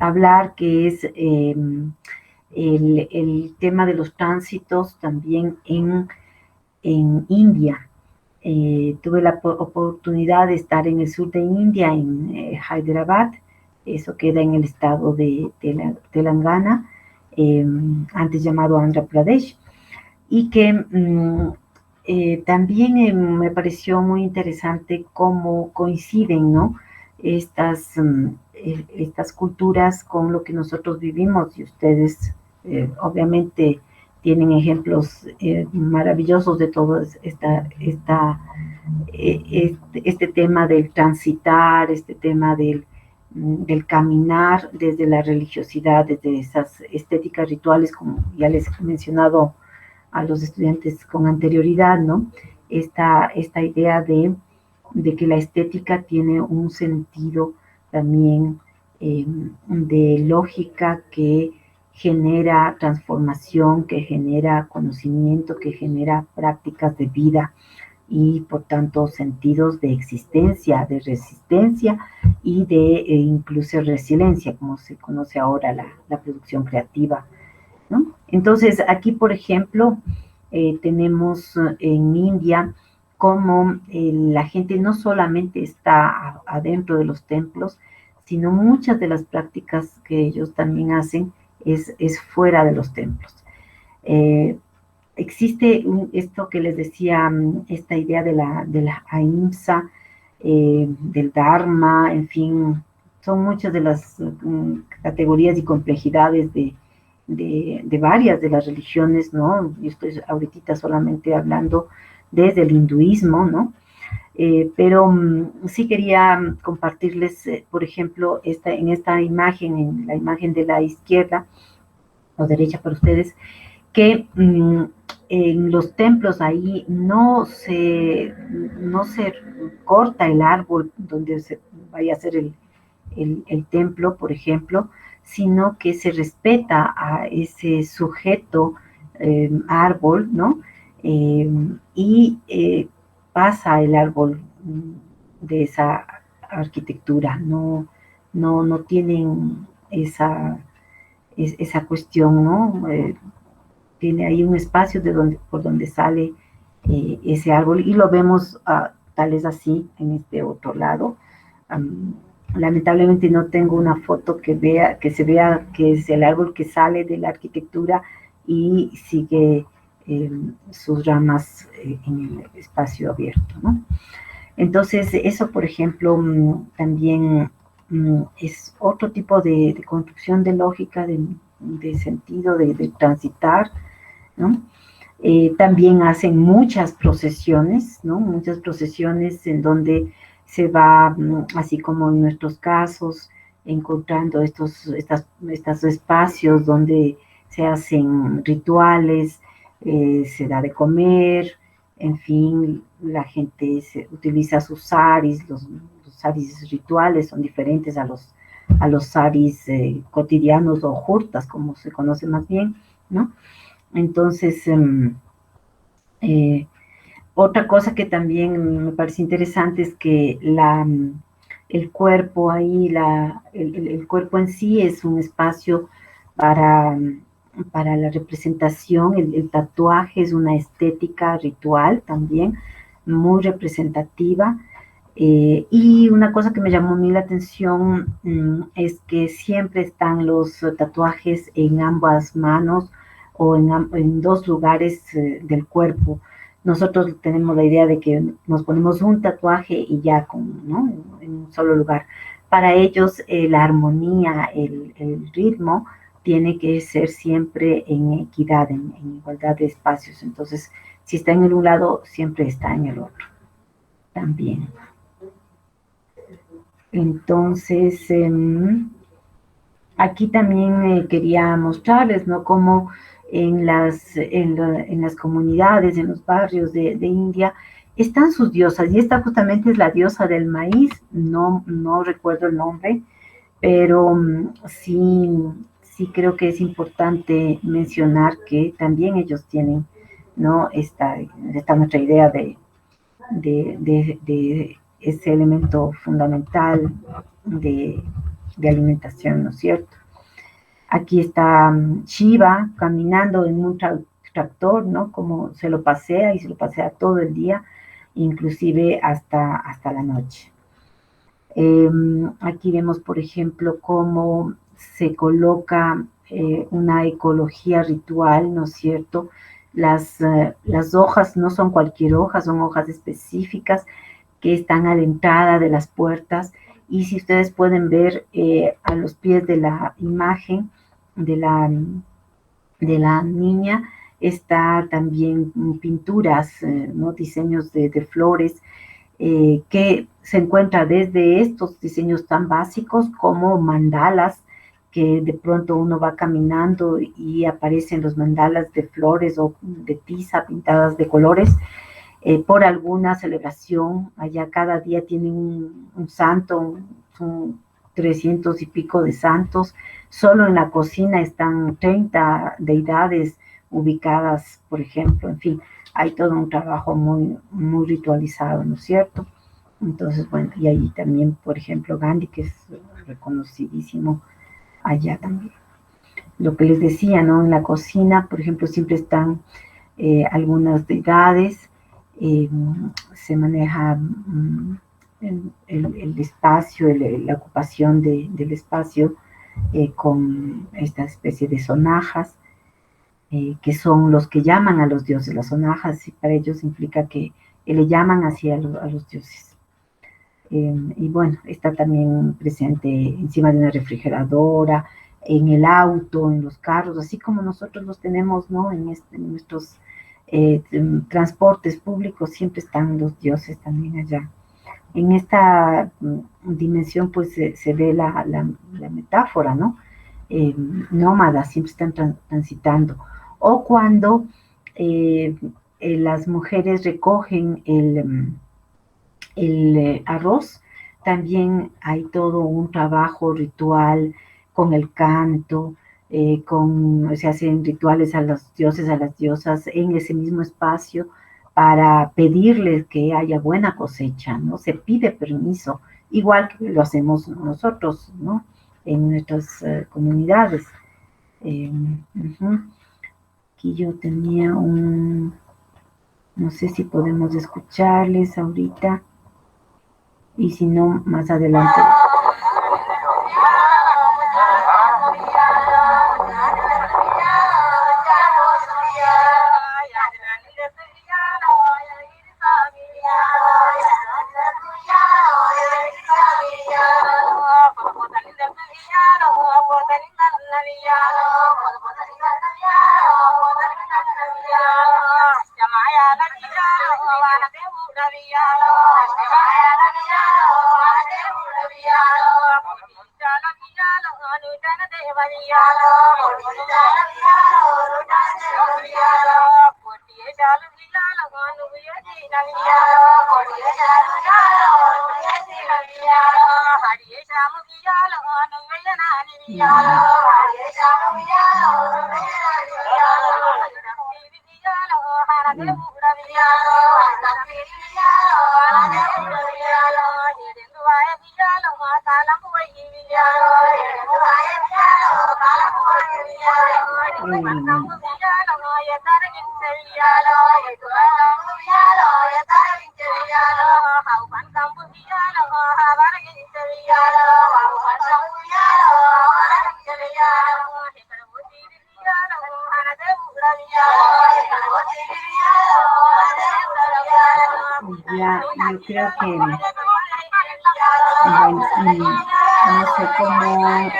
hablar, que es el tema de los tránsitos también en India. Tuve la oportunidad de estar en el sur de India, en Hyderabad, eso queda en el estado de Telangana, antes llamado Andhra Pradesh, y que también me pareció muy interesante cómo coinciden, ¿no?, estas culturas con lo que nosotros vivimos, y ustedes obviamente tienen ejemplos maravillosos de todo este tema del transitar, este tema del caminar desde la religiosidad, desde esas estéticas rituales, como ya les he mencionado a los estudiantes con anterioridad, ¿no? Esta idea de que la estética tiene un sentido también de lógica que genera transformación, que genera conocimiento, que genera prácticas de vida y por tanto sentidos de existencia, de resistencia y de incluso resiliencia, como se conoce ahora la producción creativa, ¿no? Entonces aquí, por ejemplo, tenemos en India como la gente no solamente está adentro de los templos, sino muchas de las prácticas que ellos también hacen es fuera de los templos. Existe esto que les decía, esta idea de la ahimsa, del dharma, en fin, son muchas de las categorías y complejidades de varias de las religiones, ¿no? Yo estoy ahorita solamente hablando desde el hinduismo, ¿no? Pero sí quería compartirles, por ejemplo, en esta imagen, en la imagen de la izquierda o derecha para ustedes, que en los templos ahí no se corta el árbol donde se vaya a hacer el templo, por ejemplo, sino que se respeta a ese sujeto árbol, ¿no? Y pasa el árbol de esa arquitectura, no tienen esa cuestión, ¿no? Tiene ahí un espacio por donde sale ese árbol y lo vemos tal vez así en este otro lado. Lamentablemente no tengo una foto que se vea que es el árbol que sale de la arquitectura y sigue sus ramas en el espacio abierto, ¿no? Entonces eso, por ejemplo, también es otro tipo de construcción de lógica, de sentido, de transitar, ¿no? También hacen muchas procesiones, ¿no? Muchas procesiones en donde se va, así como en nuestros casos, encontrando estos espacios donde se hacen rituales, se da de comer, en fin, la gente utiliza sus saris, los saris rituales son diferentes a los saris cotidianos o jurtas, como se conoce más bien, ¿no? Entonces, otra cosa que también me parece interesante es que el cuerpo ahí, el cuerpo en sí es un espacio para la representación, el tatuaje es una estética ritual también, muy representativa. Y una cosa que me llamó a mí la atención es que siempre están los tatuajes en ambas manos o en dos lugares del cuerpo. Nosotros tenemos la idea de que nos ponemos un tatuaje y ya, ¿no? En un solo lugar. Para ellos la armonía, el ritmo tiene que ser siempre en equidad, en igualdad de espacios. Entonces, si está en un lado, siempre está en el otro también. Entonces, aquí también quería mostrarles, ¿no? Cómo en las comunidades, en los barrios de India, están sus diosas, y esta justamente es la diosa del maíz, no recuerdo el nombre, pero sí creo que es importante mencionar que también ellos tienen, ¿no? Esta nuestra idea de ese elemento fundamental de alimentación, ¿no es cierto? Aquí está Shiva caminando en un tractor, ¿no? Como se lo pasea y se lo pasea todo el día, inclusive hasta la noche. Aquí vemos, por ejemplo, cómo se coloca una ecología ritual, ¿no es cierto? Las hojas no son cualquier hoja, son hojas específicas que están a la entrada de las puertas, y si ustedes pueden ver a los pies de la imagen de la niña, está también pinturas, ¿no? Diseños de flores, que se encuentra desde estos diseños tan básicos como mandalas, que de pronto uno va caminando y aparecen los mandalas de flores o de tiza pintadas de colores, por alguna celebración. Allá cada día tienen un santo, 300 y pico de santos. Solo en la cocina están 30 deidades ubicadas, por ejemplo. En fin, hay todo un trabajo muy, muy ritualizado, ¿no es cierto? Entonces, bueno, y ahí también, por ejemplo, Gandhi, que es reconocidísimo allá también. Lo que les decía, ¿no? En la cocina, por ejemplo, siempre están algunas deidades, se maneja el espacio, la ocupación del espacio con esta especie de sonajas, que son los que llaman a los dioses. Las sonajas, y para ellos implica que le llaman así a los dioses. Y bueno, está también presente encima de una refrigeradora, en el auto, en los carros, así como nosotros los tenemos, ¿no? En nuestros transportes públicos siempre están los dioses también allá. En esta dimensión pues se ve la metáfora, ¿no? Nómadas siempre están transitando. O cuando las mujeres recogen el arroz, también hay todo un trabajo ritual con el canto, se hacen rituales a los dioses, a las diosas en ese mismo espacio para pedirles que haya buena cosecha, ¿no? Se pide permiso, igual que lo hacemos nosotros, ¿no? En nuestras comunidades. Aquí yo tenía no sé si podemos escucharles ahorita, y si no, más adelante. Ya, yo creo que, bueno, no sé cómo.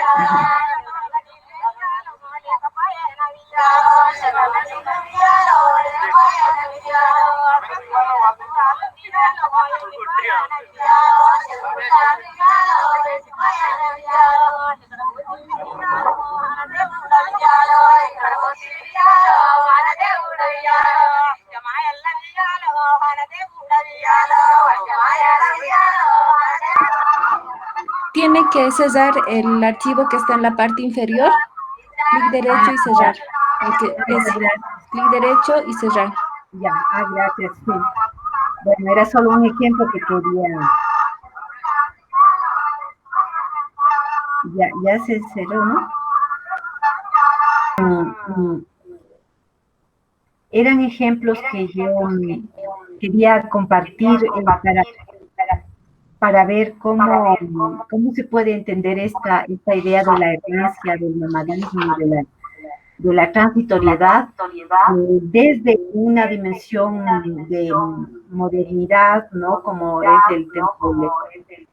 Tiene que cerrar el archivo que está en la parte inferior, clic derecho y cerrar. Clic derecho y cerrar. Ya, gracias, sí. Bueno, era solo un ejemplo que quería. Ya se cerró, ¿no? Eran ejemplos que yo quería compartir para ver cómo se puede entender esta idea de la herencia, del nomadismo, de la transitoriedad, desde una dimensión de modernidad, ¿no? Como es el templo,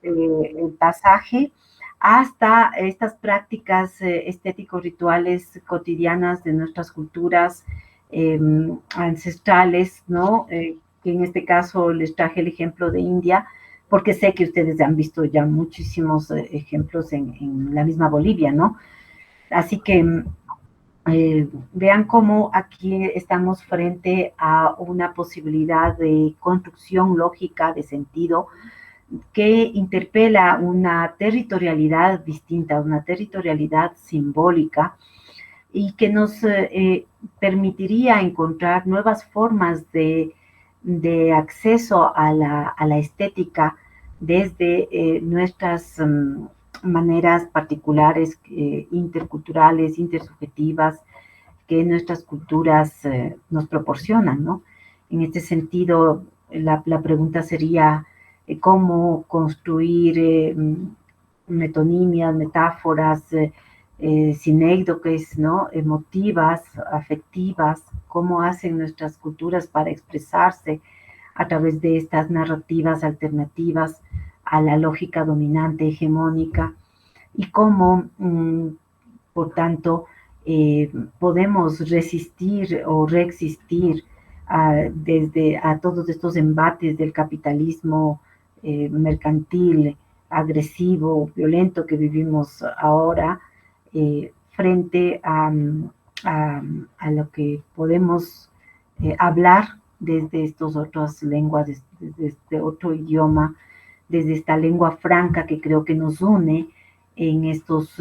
el pasaje, hasta estas prácticas estético-rituales cotidianas de nuestras culturas ancestrales, ¿no? Que en este caso les traje el ejemplo de India, porque sé que ustedes han visto ya muchísimos ejemplos en la misma Bolivia, ¿no? Así que vean cómo aquí estamos frente a una posibilidad de construcción lógica, de sentido, que interpela una territorialidad distinta, una territorialidad simbólica, y que nos permitiría encontrar nuevas formas de acceso a la estética desde nuestras maneras particulares, interculturales, intersubjetivas, que nuestras culturas nos proporcionan, ¿no? En este sentido, la pregunta sería cómo construir metonimias, metáforas, sinécdoques, ¿no? Emotivas, afectivas, cómo hacen nuestras culturas para expresarse a través de estas narrativas alternativas a la lógica dominante hegemónica, y cómo, por tanto, podemos resistir o reexistir desde a todos estos embates del capitalismo mercantil, agresivo, violento que vivimos ahora, frente a lo que podemos hablar desde estas otras lenguas, desde este otro idioma, desde esta lengua franca que creo que nos une en estos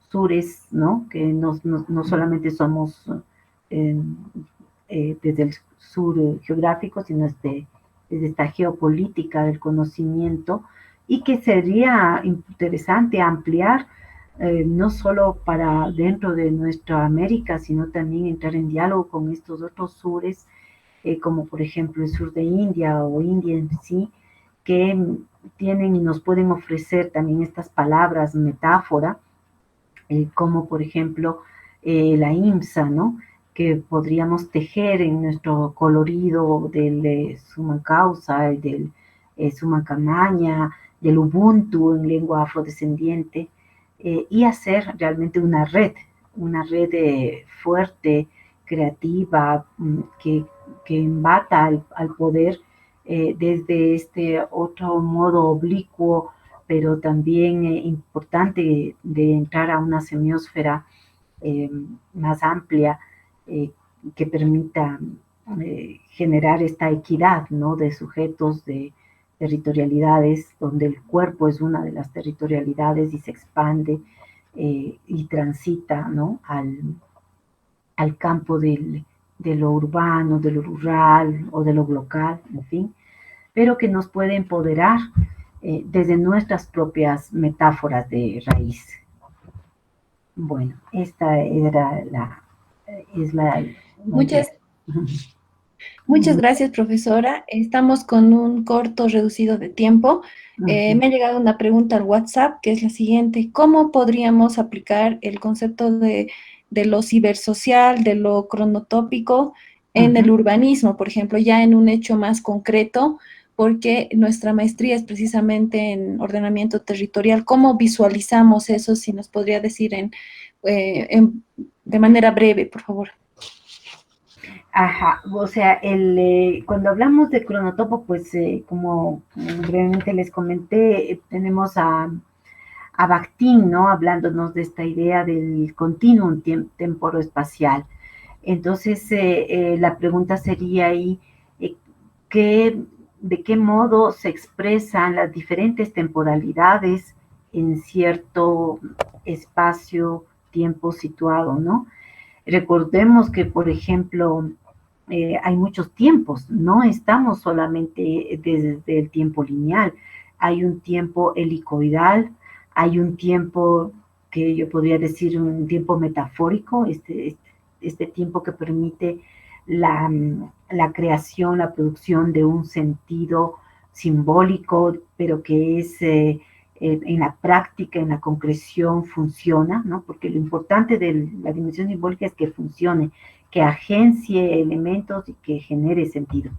sures, ¿no? Que no solamente somos desde el sur geográfico, sino desde esta geopolítica del conocimiento, y que sería interesante ampliar no solo para dentro de nuestra América, sino también entrar en diálogo con estos otros sures, como por ejemplo el sur de India o India en sí, que tienen y nos pueden ofrecer también estas palabras metáfora, como por ejemplo la IMSA, ¿no? Que podríamos tejer en nuestro colorido del Sumancausa, del Sumancamaña, del Ubuntu en lengua afrodescendiente, y hacer realmente una red fuerte, creativa, que embata al poder desde este otro modo oblicuo, pero también importante de entrar a una semiósfera más amplia, que permita generar esta equidad, ¿no? De sujetos, de territorialidades, donde el cuerpo es una de las territorialidades y se expande y transita, ¿no? al campo de lo urbano, de lo rural o de lo local, en fin, pero que nos puede empoderar desde nuestras propias metáforas de raíz. Bueno, esta era Muchas gracias, profesora. Estamos con un corto reducido de tiempo. Me ha llegado una pregunta al WhatsApp, que es la siguiente: ¿cómo podríamos aplicar el concepto de lo cibersocial, de lo cronotópico en el urbanismo, por ejemplo, ya en un hecho más concreto? Porque nuestra maestría es precisamente en ordenamiento territorial. ¿Cómo visualizamos eso? Si nos podría decir de manera breve, por favor. Ajá, o sea, cuando hablamos de cronotopo, pues como brevemente les comenté, tenemos a Bakhtin, ¿no? Hablándonos de esta idea del continuum temporoespacial. Entonces, la pregunta sería ahí, ¿de qué modo se expresan las diferentes temporalidades en cierto espacio-tiempo situado, ¿no? Recordemos que, por ejemplo, hay muchos tiempos, no estamos solamente desde el tiempo lineal, hay un tiempo helicoidal, hay un tiempo que yo podría decir un tiempo metafórico, este tiempo que permite la creación, la producción de un sentido simbólico, pero que es en la práctica, en la concreción funciona, ¿no? Porque lo importante de la dimensión simbólica es que funcione, que agencie elementos y que genere sentido.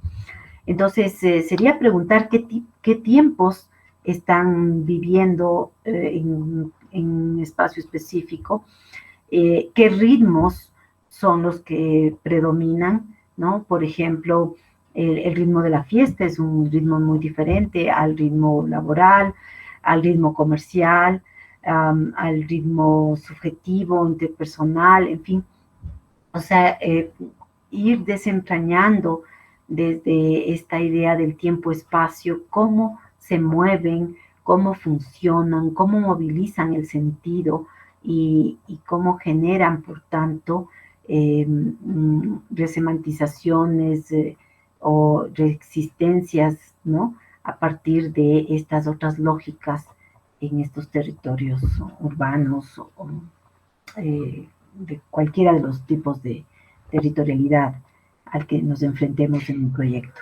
Entonces, sería preguntar qué tiempos están viviendo en un espacio específico, qué ritmos son los que predominan, ¿no? Por ejemplo, el ritmo de la fiesta es un ritmo muy diferente al ritmo laboral, al ritmo comercial, al ritmo subjetivo, interpersonal, en fin. O sea, ir desentrañando desde esta idea del tiempo-espacio cómo se mueven, cómo funcionan, cómo movilizan el sentido y cómo generan, por tanto, resemantizaciones o reexistencias, ¿no? A partir de estas otras lógicas en estos territorios urbanos o de cualquiera de los tipos de territorialidad al que nos enfrentemos en un proyecto.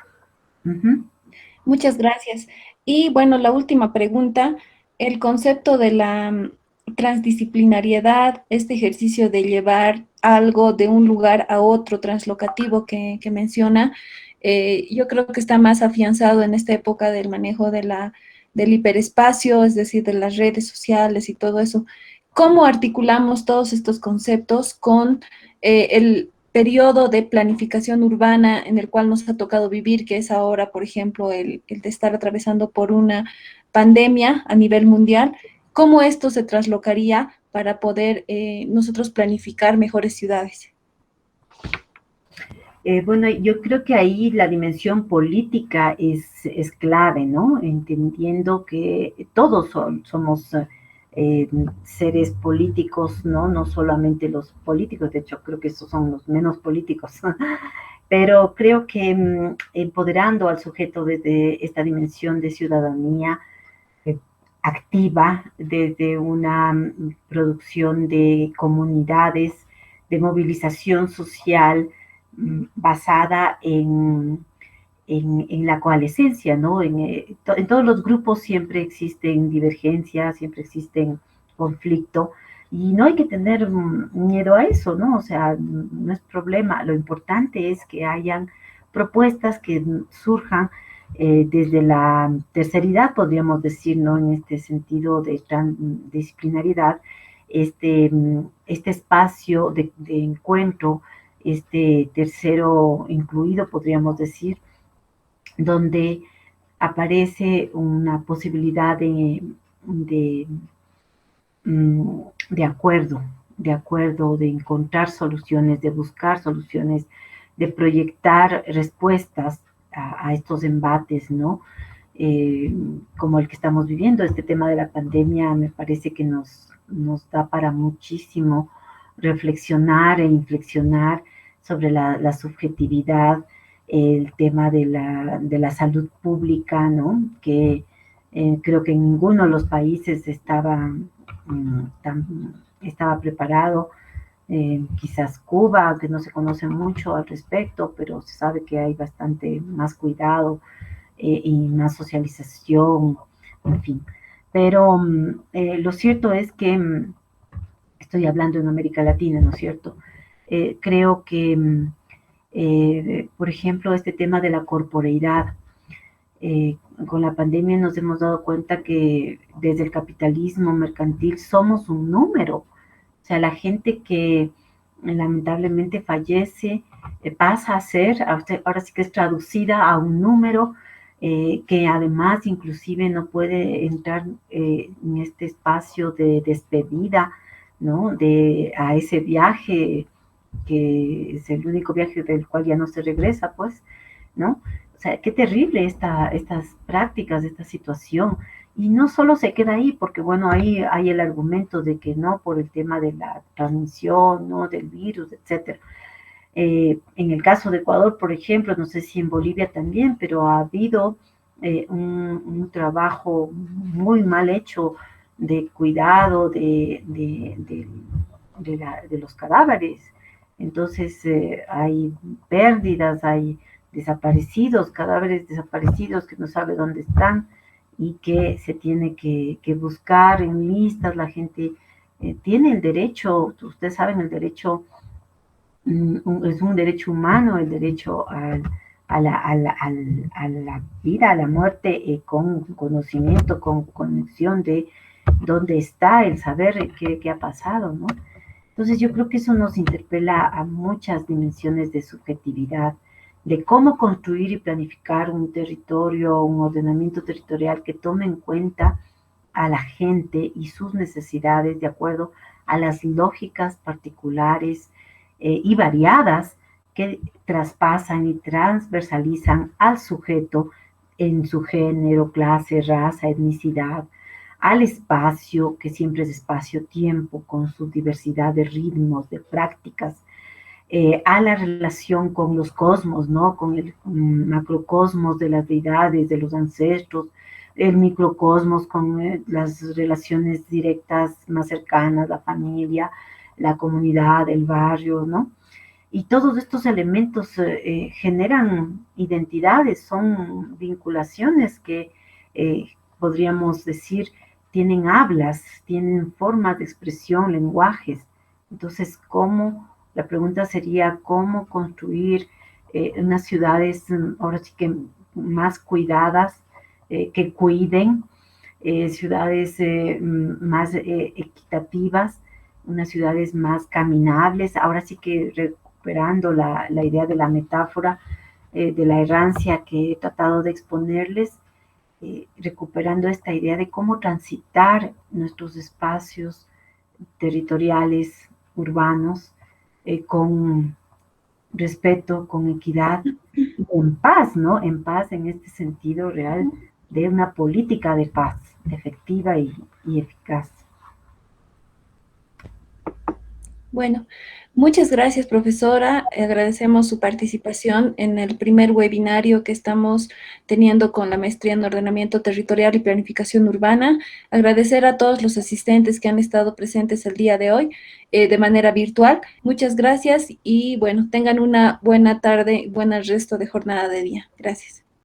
Muchas gracias. Y bueno, la última pregunta, el concepto de la transdisciplinariedad, este ejercicio de llevar algo de un lugar a otro translocativo que menciona, yo creo que está más afianzado en esta época del manejo del hiperespacio, es decir, de las redes sociales y todo eso. ¿Cómo articulamos todos estos conceptos con el periodo de planificación urbana en el cual nos ha tocado vivir, que es ahora, por ejemplo, el de estar atravesando por una pandemia a nivel mundial? ¿Cómo esto se traslocaría para poder nosotros planificar mejores ciudades? Bueno, yo creo que ahí la dimensión política es clave, ¿no? Entendiendo que todos somos seres políticos, ¿no? No solamente los políticos, de hecho creo que esos son los menos políticos, pero creo que empoderando al sujeto desde esta dimensión de ciudadanía activa, desde una producción de comunidades, de movilización social, basada en la coalescencia, ¿no? En todos los grupos siempre existen divergencias, siempre existen conflicto, y no hay que tener miedo a eso, ¿no? O sea, no es problema. Lo importante es que hayan propuestas que surjan desde la terceridad, podríamos decir, ¿no? En este sentido de transdisciplinariedad, este espacio de encuentro, este tercero incluido, podríamos decir, donde aparece una posibilidad de acuerdo, de encontrar soluciones, de buscar soluciones, de proyectar respuestas a estos embates, ¿no? Como el que estamos viviendo, este tema de la pandemia me parece que nos da para muchísimo reflexionar e inflexionar sobre la subjetividad, el tema de la salud pública, ¿no? Que creo que en ninguno de los países estaba preparado. Quizás Cuba, que no se conoce mucho al respecto, pero se sabe que hay bastante más cuidado y más socialización, en fin. Pero lo cierto es que estoy hablando en América Latina, ¿no es cierto? Creo que, por ejemplo, este tema de la corporeidad, con la pandemia nos hemos dado cuenta que desde el capitalismo mercantil somos un número. O sea, la gente que lamentablemente fallece pasa a ser, ahora sí que es traducida a un número que además inclusive no puede entrar en este espacio de despedida, ¿no? A ese viaje que es el único viaje del cual ya no se regresa, pues, ¿no? O sea, qué terrible estas prácticas, esta situación. Y no solo se queda ahí, porque bueno, ahí hay el argumento de que no, por el tema de la transmisión, ¿no? Del virus, etcétera. En el caso de Ecuador, por ejemplo, no sé si en Bolivia también, pero ha habido un trabajo muy mal hecho de cuidado de los cadáveres. Entonces hay pérdidas, hay desaparecidos, cadáveres desaparecidos que no sabe dónde están y que se tiene que buscar en listas. La gente tiene el derecho, ustedes saben, el derecho es un derecho humano, el derecho a la vida, a la muerte, con conocimiento, con conexión de dónde está, el saber qué ha pasado, ¿no? Entonces yo creo que eso nos interpela a muchas dimensiones de subjetividad, de cómo construir y planificar un territorio, un ordenamiento territorial que tome en cuenta a la gente y sus necesidades de acuerdo a las lógicas particulares y variadas que traspasan y transversalizan al sujeto en su género, clase, raza, etnicidad, al espacio, que siempre es espacio-tiempo, con su diversidad de ritmos, de prácticas, a la relación con los cosmos, ¿no? Con el macrocosmos de las deidades, de los ancestros, el microcosmos con las relaciones directas más cercanas, la familia, la comunidad, el barrio, ¿no? Y todos estos elementos generan identidades, son vinculaciones que podríamos decir tienen hablas, tienen formas de expresión, lenguajes. Entonces, la pregunta sería cómo construir unas ciudades ahora sí que más cuidadas, que cuiden, ciudades más equitativas, unas ciudades más caminables, ahora sí que recuperando la idea de la metáfora de la errancia que he tratado de exponerles, recuperando esta idea de cómo transitar nuestros espacios territoriales, urbanos, con respeto, con equidad, en paz, ¿no? En paz en este sentido real de una política de paz efectiva y eficaz. Bueno, muchas gracias, profesora. Agradecemos su participación en el primer webinario que estamos teniendo con la maestría en ordenamiento territorial y planificación urbana. Agradecer a todos los asistentes que han estado presentes el día de hoy de manera virtual. Muchas gracias y bueno, tengan una buena tarde, buen resto de jornada de día. Gracias.